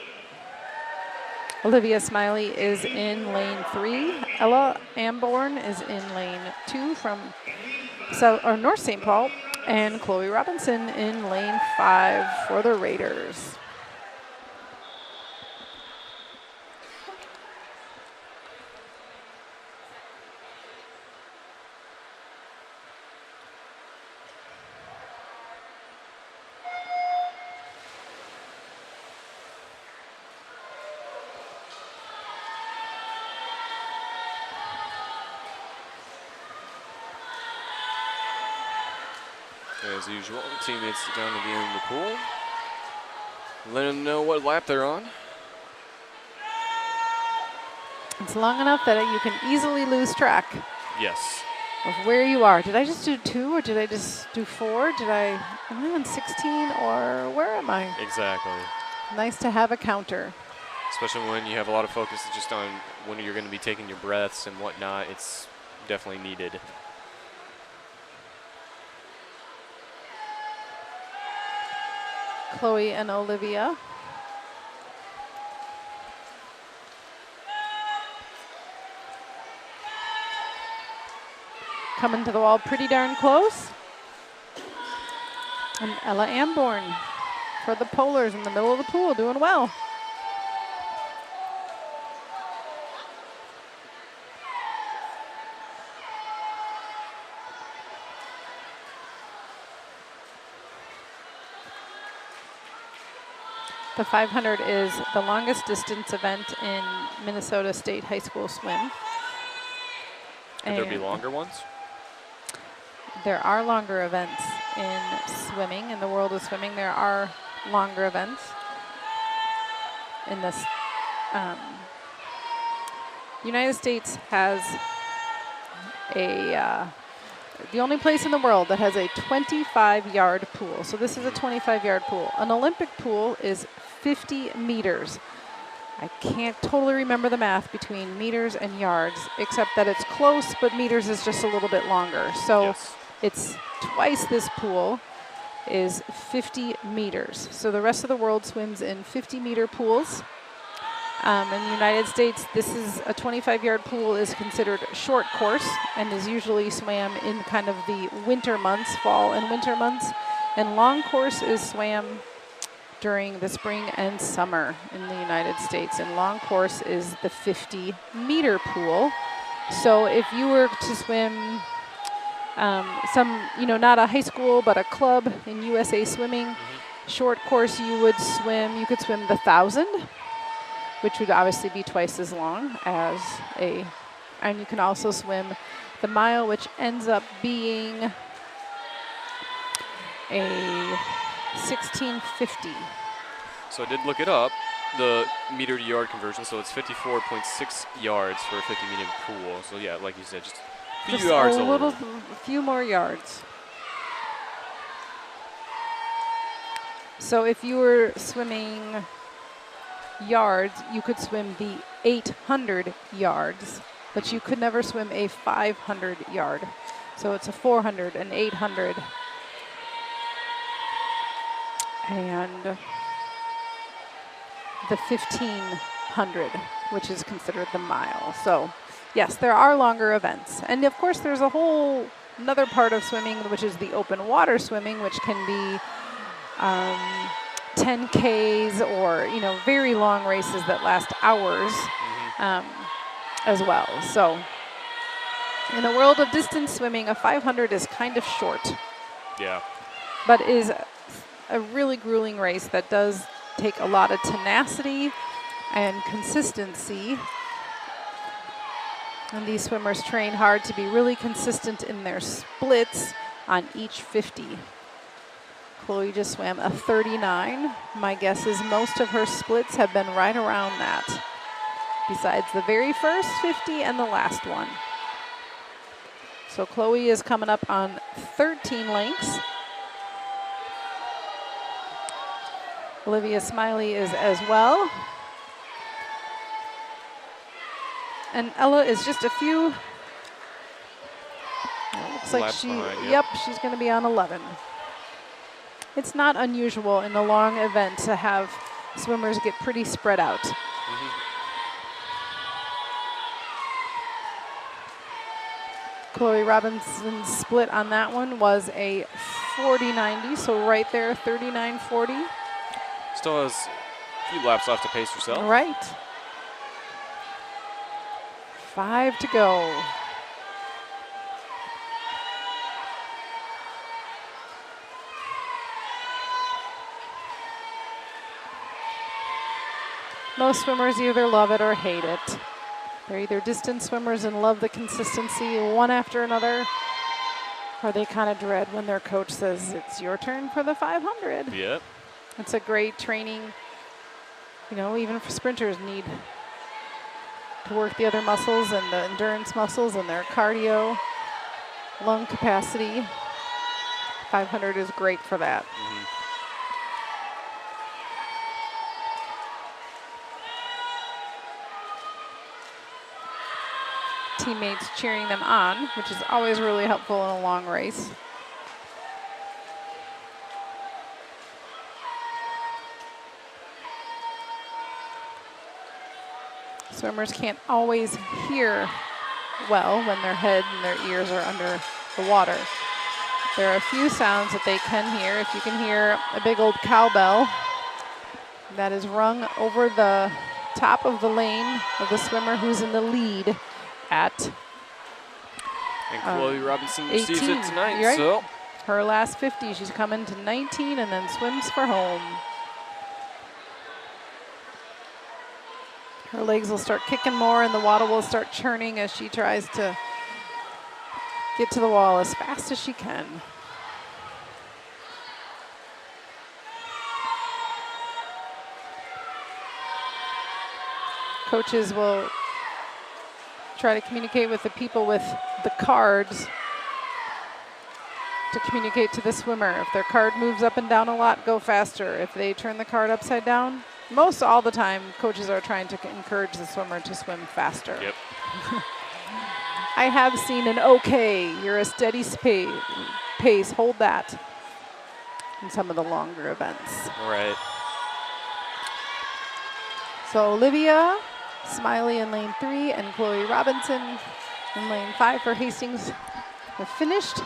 Olivia Smiley is in lane 3. Ella Amborn is in lane 2 from North St. Paul. And Chloe Robinson in lane 5 for the Raiders. As usual, teammates down at the end of the pool. Let them know what lap they're on. It's long enough that you can easily lose track Yes. of where you are. Did I just do 2 or did I just do 4? Am I on 16 or where am I? Exactly. Nice to have a counter. Especially when you have a lot of focus just on when you're going to be taking your breaths and whatnot. It's definitely needed. Chloe and Olivia. Coming to the wall pretty darn close. And Ella Amborn for the Polars in the middle of the pool, doing well. The 500 is the longest distance event in Minnesota State High School swim. Could there be longer ones? There are longer events in swimming. In the world of swimming, there are longer events. In this, United States has the only place in the world that has a 25-yard pool. So this is a 25-yard pool. An Olympic pool is 50 meters. I can't totally remember the math between meters and yards, except that it's close, but meters is just a little bit longer. So Yes. it's twice this pool is 50 meters. So the rest of the world swims in 50-meter pools. In the United States, this is a 25-yard pool is considered short course and is usually swam in kind of the winter months, fall and winter months. And long course is swam during the spring and summer in the United States. And long course is the 50-meter pool. So if you were to swim not a high school, but a club in USA Swimming, short course you could swim the 1,000, which would obviously be twice as long as and you can also swim the mile, which ends up being a 1650. So I did look it up, the meter to yard conversion. So it's 54.6 yards for a 50-meter pool. So yeah, like you said, just a few yards over. A few more yards. So if you were swimming yards, you could swim the 800 yards, but you could never swim a 500 yard. So it's a 400, an 800, and the 1500, which is considered the mile. So yes, there are longer events. And of course there's another part of swimming, which is the open water swimming, which can be 10Ks or, very long races that last hours as well. So in the world of distance swimming, a 500 is kind of short. Yeah. But is a really grueling race that does take a lot of tenacity and consistency. And these swimmers train hard to be really consistent in their splits on each 50. Chloe just swam a 39. My guess is most of her splits have been right around that, besides the very first 50 and the last one. So Chloe is coming up on 13 lengths. Olivia Smiley is as well. And Ella is just a few. Looks like Laps behind, she's going to be on 11. It's not unusual in a long event to have swimmers get pretty spread out. Chloe Robinson's split on that one was a 40-90, so right there, 39-40. Still has a few laps left to pace herself. Right. 5 to go. Most swimmers either love it or hate it. They're either distance swimmers and love the consistency one after another, Or they kind of dread when their coach says, it's your turn for the 500. Yep. It's a great training. You know, even for sprinters need to work the other muscles and the endurance muscles and their cardio, lung capacity. 500 is great for that. Teammates cheering them on, which is always really helpful in a long race. Swimmers can't always hear well when their head and their ears are under the water. There are a few sounds that they can hear. If you can hear a big old cowbell that is rung over the top of the lane of the swimmer who's in the lead at And Chloe Robinson 18. receives it tonight. You're right. So her last 50. She's coming to 19 and then swims for home. Her legs will start kicking more and the water will start churning as she tries to get to the wall as fast as she can. Coaches will try to communicate with the people with the cards to communicate to the swimmer. If their card moves up and down a lot, go faster. If they turn the card upside down, most all the time, coaches are trying to encourage the swimmer to swim faster. Yep. I have seen an okay, you're a steady pace, hold that in some of the longer events. all right. So Olivia Smiley in lane 3 and Chloe Robinson in lane 5 for Hastings have finished.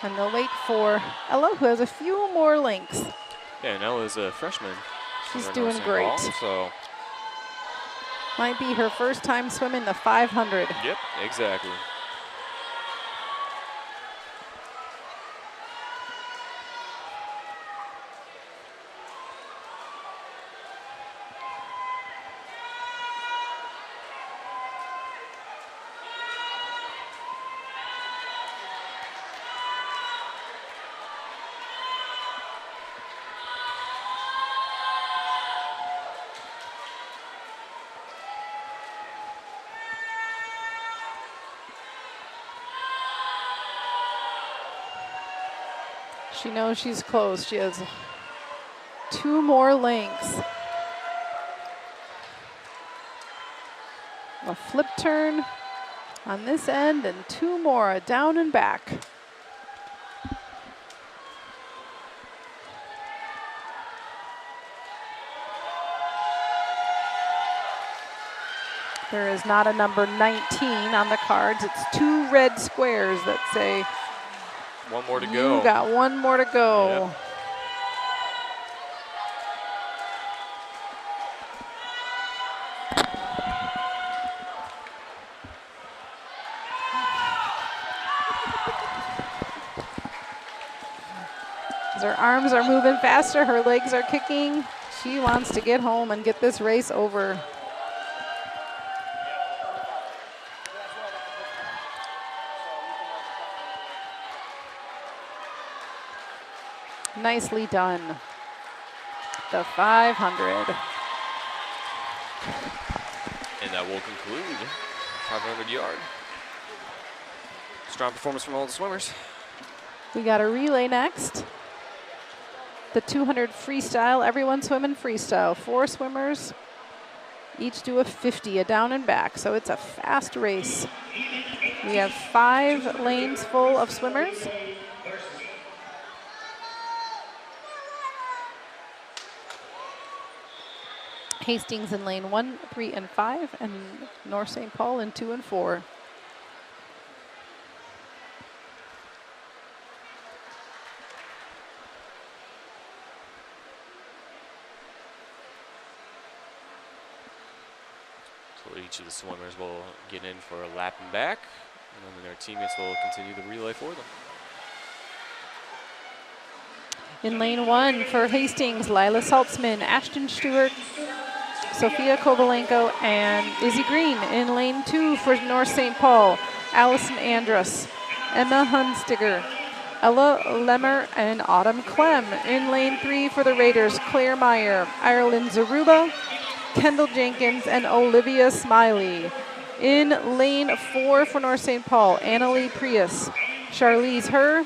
And they'll wait for Ella, who has a few more lengths. Yeah, and Ella's a freshman. She's for doing North St. great. Paul, so Might be her first time swimming the 500. yep, exactly. She knows she's close. She has 2 more lengths. A flip turn on this end and 2 more, a down and back. There is not a number 19 on the cards. It's 2 red squares that say, One more to go. you got 1 more to go. Yep. As her arms are moving faster, her legs are kicking. She wants to get home and get this race over. Nicely done. The 500. And that will conclude 500 yard. Strong performance from all the swimmers. We got a relay next. The 200 freestyle, everyone swimming freestyle. 4 swimmers, each do a 50, a down and back. So it's a fast race. We have 5 lanes full of swimmers. Hastings in lane 1, 3, and 5, and North St. Paul in 2 and 4. So each of the swimmers will get in for a lap and back, and then their teammates will continue the relay for them. In lane 1 for Hastings, Lila Saltzman, Ashton Stewart, Sophia Kovalenko, and Izzy Green. In lane 2 for North St. Paul, Allison Andrus, Emma Hunstiger, Ella Lemmer and Autumn Clem. In lane 3 for the Raiders, Claire Meyer, Ireland Zaruba, Kendall Jenkins, and Olivia Smiley. In lane 4 for North St. Paul, Annalie Prius, Charlize Herr,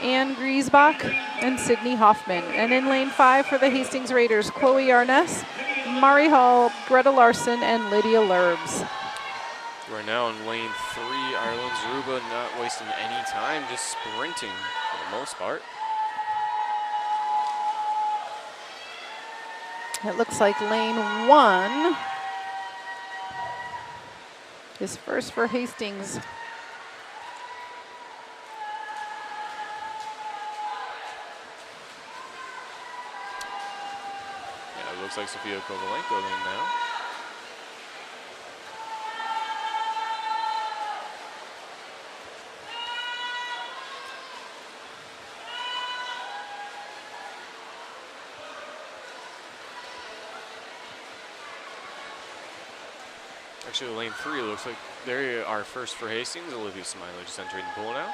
Ann Griesbach, and Sydney Hoffman. And in lane 5 for the Hastings Raiders, Chloe Arness, Mari Hall, Greta Larson, and Lydia Lurbs. Right now in lane 3, Ireland Zaruba not wasting any time, just sprinting for the most part. It looks like lane 1 is first for Hastings. Yeah, it looks like Sophia Kovalenko in now. Actually, lane 3 looks like they are first for Hastings. Olivia Smiley just entering the pool now.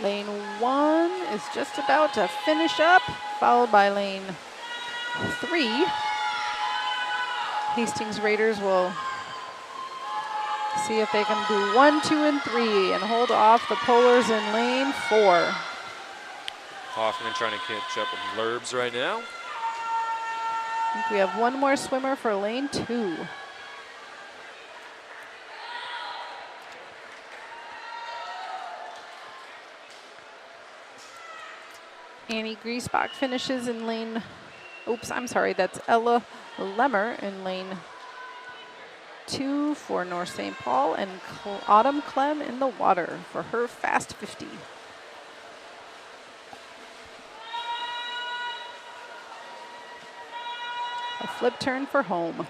Lane 1 is just about to finish up, followed by lane 3. Hastings Raiders will see if they can do 1, 2, and 3 and hold off the Polars in lane 4. Hoffman trying to catch up with Lurbs right now. I think we have one more swimmer for lane 2. Annie Griesbach finishes in lane, oops, I'm sorry, that's Ella Lemmer in lane 2 for North St. Paul, and Autumn Clem in the water for her fast 50. A flip turn for home.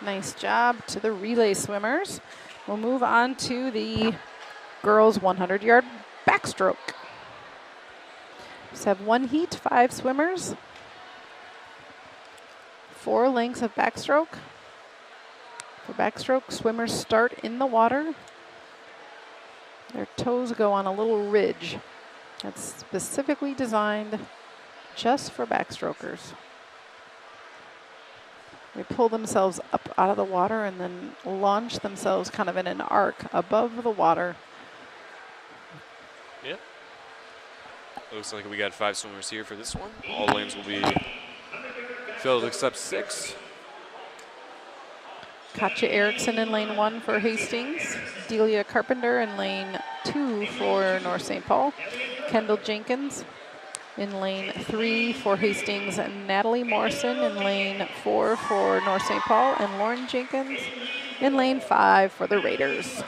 Nice job to the relay swimmers. We'll move on to the girls 100-yard backstroke. Just have one heat, 5 swimmers, 4 lengths of backstroke. For backstroke, swimmers start in the water. Their toes go on a little ridge that's specifically designed just for backstrokers. They pull themselves up out of the water and then launch themselves kind of in an arc above the water. Yep. Looks like we got 5 swimmers here for this one. All lanes will be filled except 6. Katja Erickson in lane 1 for Hastings. Delia Carpenter in lane 2 for North St. Paul. Kendall Jenkins in lane 3 for Hastings, and Natalie Morrison in lane 4 for North St. Paul, and Lauren Jenkins in lane 5 for the Raiders.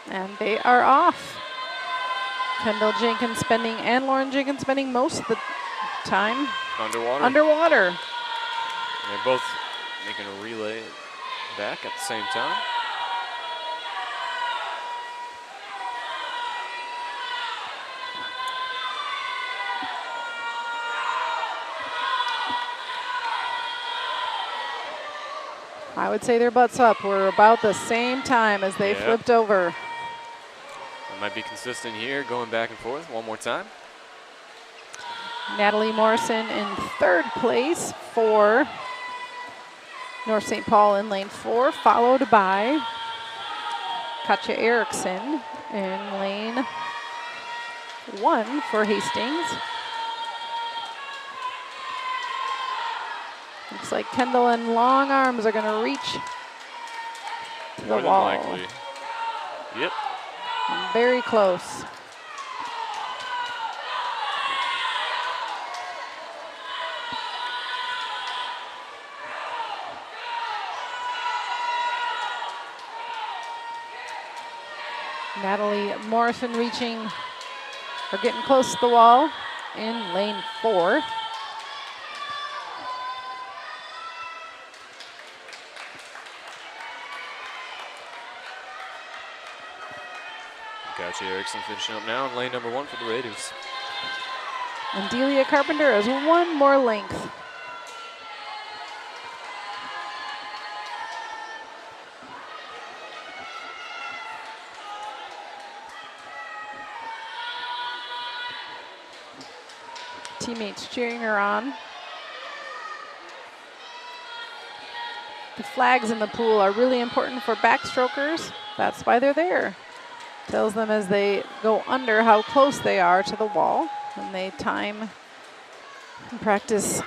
And they are off. Kendall Jenkins spending and Lauren Jenkins spending most of the time underwater. And they're both making a relay back at the same time. I would say their butts up were about the same time as they flipped over. That might be consistent here, going back and forth one more time. Natalie Morrison in 3rd place for North St. Paul in lane 4, followed by Katja Erickson in lane 1 for Hastings. Looks like Kendall and Long Arms are going to reach to the More than wall. likely. Yep. Very close. Natalie Morrison reaching or getting close to the wall in lane 4. Katja Erickson finishing up now in lane number 1 for the Raiders. And Delia Carpenter has one more length. Teammates cheering her on. The flags in the pool are really important for backstrokers. That's why they're there. Tells them as they go under how close they are to the wall. And they time and practice.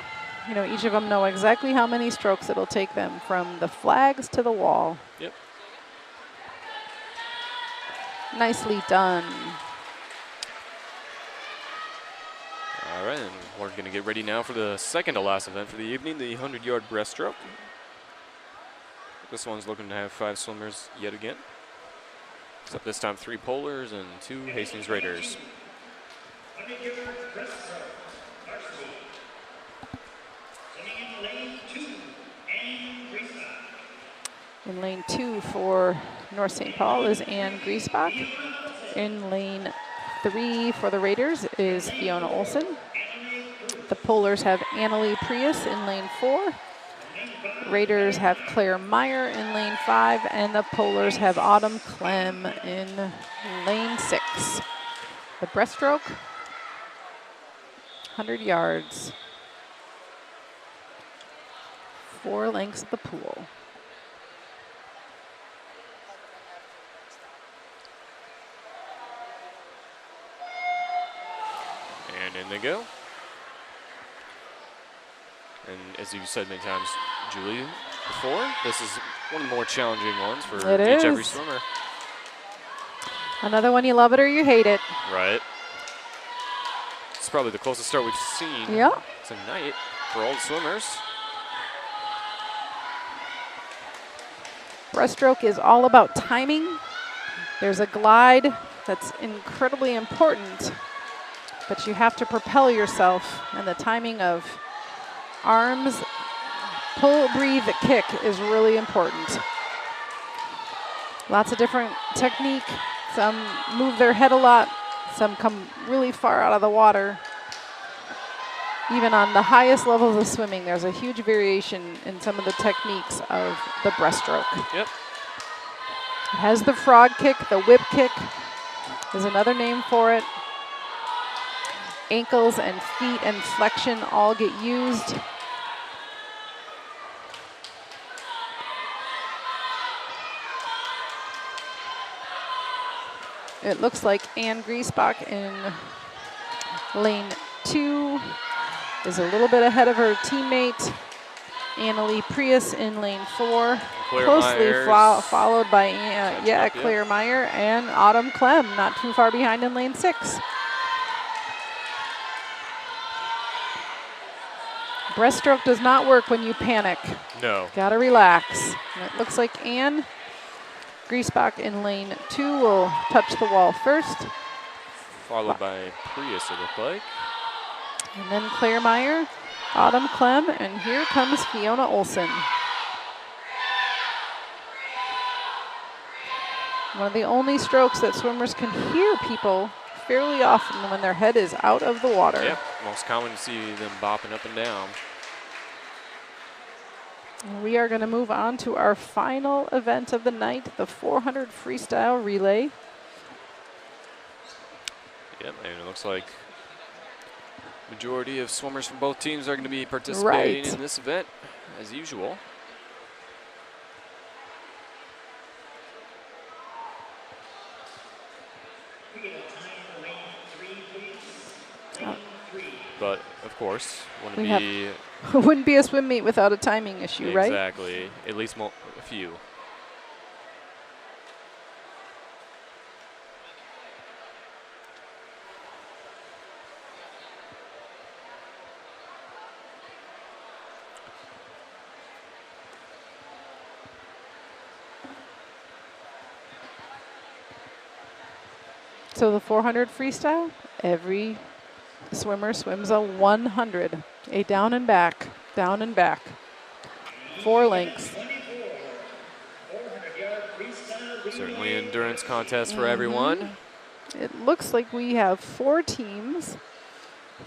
You know, each of them know exactly how many strokes it'll take them from the flags to the wall. Yep. Nicely done. All right, and we're going to get ready now for the second to last event for the evening, the 100-yard breaststroke. This one's looking to have 5 swimmers yet again. Except this time 3 Polars and 2 Hastings Raiders. 100-yard breaststroke, Varsity. Swimming in lane 2, and Freestyle. In lane 2 for North St. Paul is Ann Griesbach. In lane 3 for the Raiders is Fiona Olsen. The Polars have Annalie Prius in lane 4. Raiders have Claire Meyer in lane 5, and the Polars have Autumn Clem in lane 6. The breaststroke, 100 yards, 4 lengths of the pool. And in they go. And as you said many times, Julie, before, this is one of the more every ones for every swimmer. Another one, you love it or you hate it. Right. It's probably the closest start we've seen tonight for all the swimmers. Breaststroke is all about timing. There's a glide that's incredibly important, but you have to propel yourself, and the timing of arms, pull, breathe, kick is really important. Lots of different technique. Some move their head a lot. Some come really far out of the water. Even on the highest levels of swimming, there's a huge variation in some of the techniques of the breaststroke. Yep. It has the frog kick, the whip kick is another name for it. Ankles and feet and flexion all get used. It looks like Ann Griesbach in lane 2 is a little bit ahead of her teammate. Annalie Prius in lane 4. Closely followed by Claire Meyer and Autumn Clem, not too far behind in lane 6. Breaststroke does not work when you panic. No. Gotta relax. And it looks like Ann Griesbach in lane 2 will touch the wall first. Followed by Prius, it looked like. And then Claire Meyer, Autumn Clem, and here comes Fiona Olsen. One of the only strokes that swimmers can hear people fairly often when their head is out of the water. Yep, most common to see them bopping up and down. We are going to move on to our final event of the night, the 400 Freestyle Relay. Yep, and it looks like majority of swimmers from both teams are going to be participating in this event, as usual. but of course, We wouldn't be a swim meet without a timing issue, right? Exactly. At least a few. So the 400 freestyle, every swimmer swims a 100, a down and back, 4 lengths. 400-yard freestyle Certainly an endurance contest for everyone. It looks like we have 4 teams,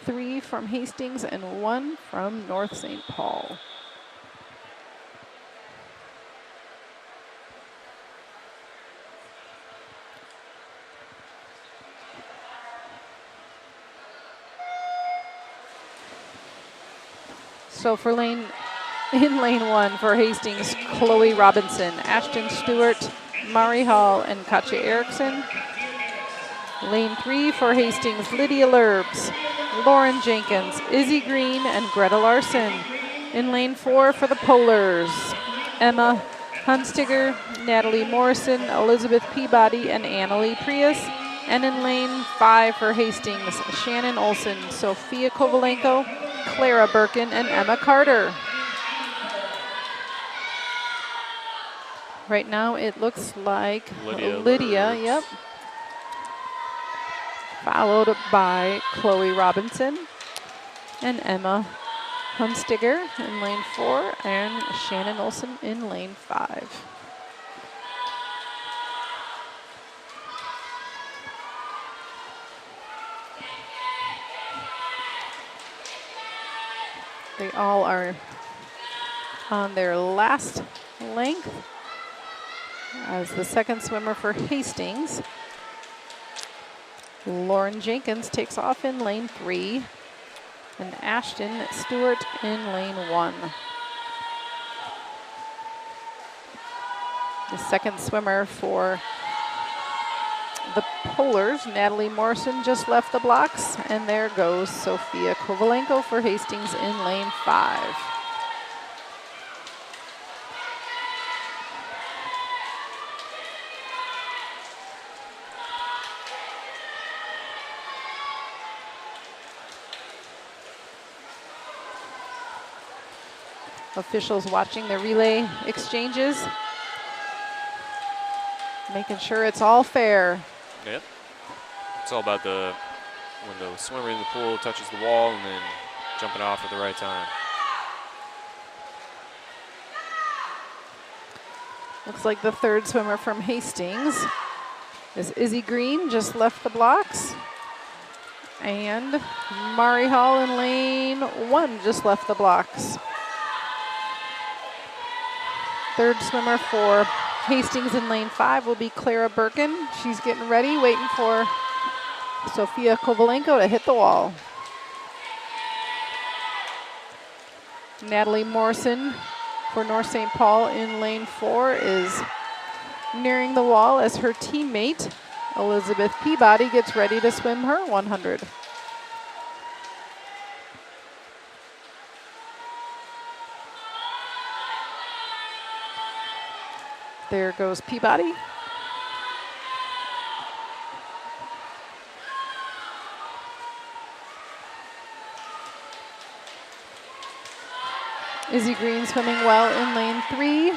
3 from Hastings and 1 from North St. Paul. So for in lane 1 for Hastings, Chloe Robinson, Ashton Stewart, Mari Hall, and Katja Erickson. Lane 3 for Hastings, Lydia Lurbs, Lauren Jenkins, Izzy Green, and Greta Larson. In lane 4 for the Polars, Emma Hunstiger, Natalie Morrison, Elizabeth Peabody, and Annalie Prius. And in lane 5 for Hastings, Shannon Olson, Sophia Kovalenko, Clara Birkin, and Emma Carter. Right now it looks like Lydia, Lurbs. followed by Chloe Robinson and Emma Hunstiger in lane 4 and Shannon Olson in lane 5. They all are on their last length as the second swimmer for Hastings, Lauren Jenkins, takes off in lane 3 and Ashton Stewart in lane 1. The second swimmer for the Polars, Natalie Morrison, just left the blocks, and there goes Sophia Kovalenko for Hastings in lane 5. Officials watching the relay exchanges, making sure it's all fair. Yep. It's all about when the swimmer in the pool touches the wall and then jumping off at the right time. Looks like the third swimmer from Hastings is Izzy Green, just left the blocks. And Mari Hall in lane 1 just left the blocks. Third swimmer for Hastings in lane 5 will be Clara Birkin. She's getting ready, waiting for Sophia Kovalenko to hit the wall. Natalie Morrison for North St. Paul in lane 4 is nearing the wall as her teammate, Elizabeth Peabody, gets ready to swim her 100. There goes Peabody. Izzy Green swimming well in lane 3.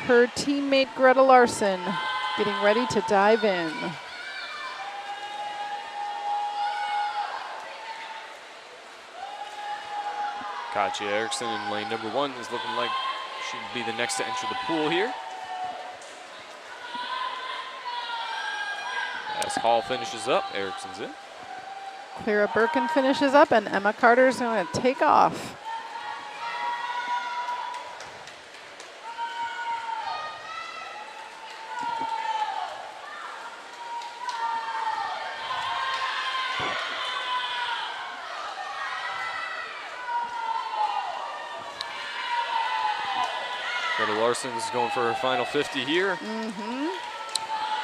Her teammate Greta Larson getting ready to dive in. Katja Erickson in lane number 1 is looking like she'd be the next to enter the pool here. As Hall finishes up, Erickson's in. Clara Birkin finishes up, and Emma Carter's going to take off. Greta Larson's going for her final 50 here.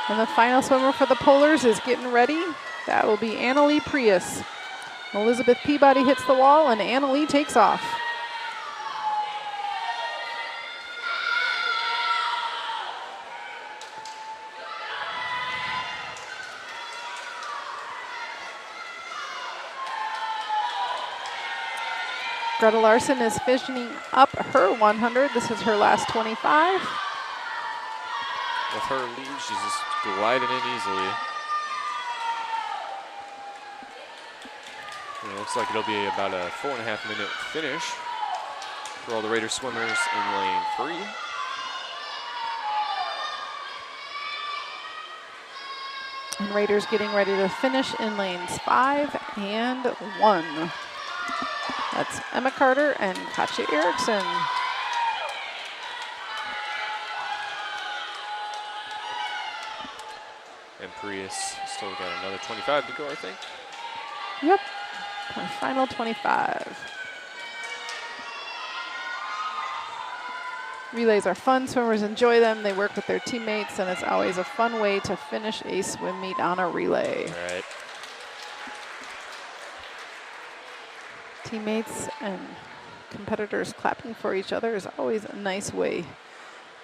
And the final swimmer for the Polars is getting ready. That will be Annalie Prius. Elizabeth Peabody hits the wall, and Anna Lee takes off. Greta Larson is finishing up her 100. This is her last 25. With her lead, she's just gliding in easily. And it looks like it'll be about a 4.5 minute finish for all the Raider swimmers in lane 3. And Raiders getting ready to finish in lanes 5 and 1. That's Emma Carter and Katja Eriksson. And Prius still got another 25 to go, I think. Yep, our final 25. Relays are fun, swimmers enjoy them, they work with their teammates, and it's always a fun way to finish a swim meet on a relay. All right. Teammates and competitors clapping for each other is always a nice way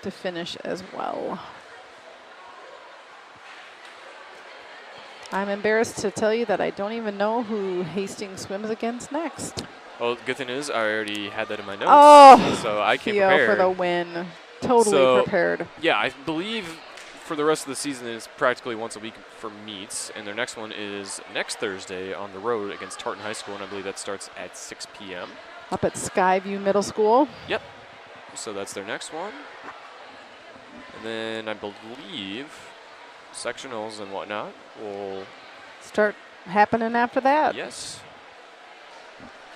to finish as well. I'm embarrassed to tell you that I don't even know who Hastings swims against next. Well, the good thing is I already had that in my notes, Oh, so I came Theo prepared. for the win. Totally prepared. Yeah, I believe for the rest of the season it's practically once a week for meets, and their next one is next Thursday on the road against Tartan High School, and I believe that starts at 6 p.m. Up at Skyview Middle School. Yep. So that's their next one. And then I believe sectionals and whatnot will start happening after that. Yes.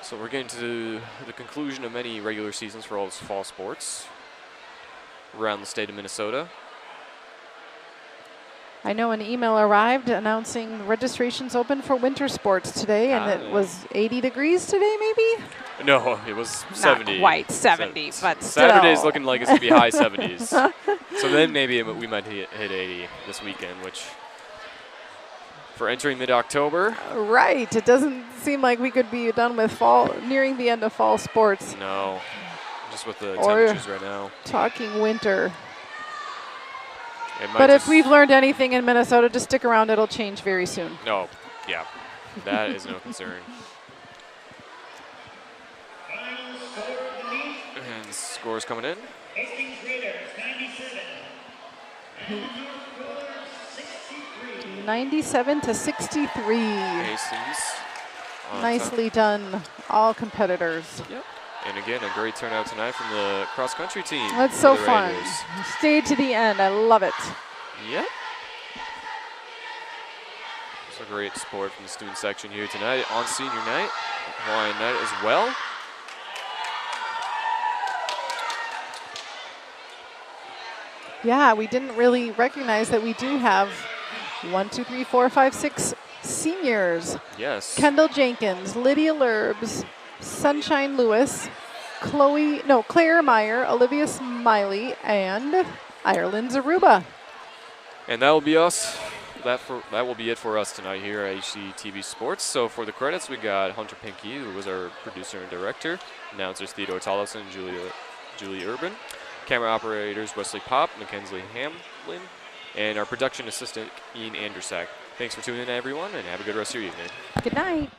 So we're getting to the conclusion of many regular seasons for all those fall sports around the state of Minnesota. I know an email arrived announcing registration's open for winter sports today, and it was 80 degrees today, maybe? No, it was 70. Not quite 70, but still. Saturday's looking like it's going to be high 70s. So then maybe we might hit 80 this weekend, which for entering mid-October. Right. It doesn't seem like we could be done with fall, nearing the end of fall sports. No, just with the Or temperatures right now. Talking winter. But if we've learned anything in Minnesota, just stick around. It'll change very soon. No, yeah, that is no concern. Final score of the meet. And scores coming in. Hastings Raiders 97. And New York Rollers 63. 97 to 63. Hastings. on Nicely done, all competitors. Yep. And again, a great turnout tonight from the cross-country team. That's for so the fun. Raiders. Stayed to the end. I love it. Yep. So great support from the student section here tonight on senior night, Hawaiian night as well. Yeah, we didn't really recognize that we do have 1, 2, 3, 4, 5, 6 seniors. Yes. Kendall Jenkins, Lydia Lurbs, Sunshine Lewis, Claire Meyer, Olivia Smiley, and Ireland Zaruba. And that will be us. That will be it for us tonight here at HCTV Sports. So for the credits, we got Hunter Pinky, who was our producer and director, announcers Theodore Tollefson and Julie Urban, camera operators Wesley Pop, Mackenzie Hamlin, and our production assistant Ian Andersack. Thanks for tuning in, everyone, and have a good rest of your evening. Good night.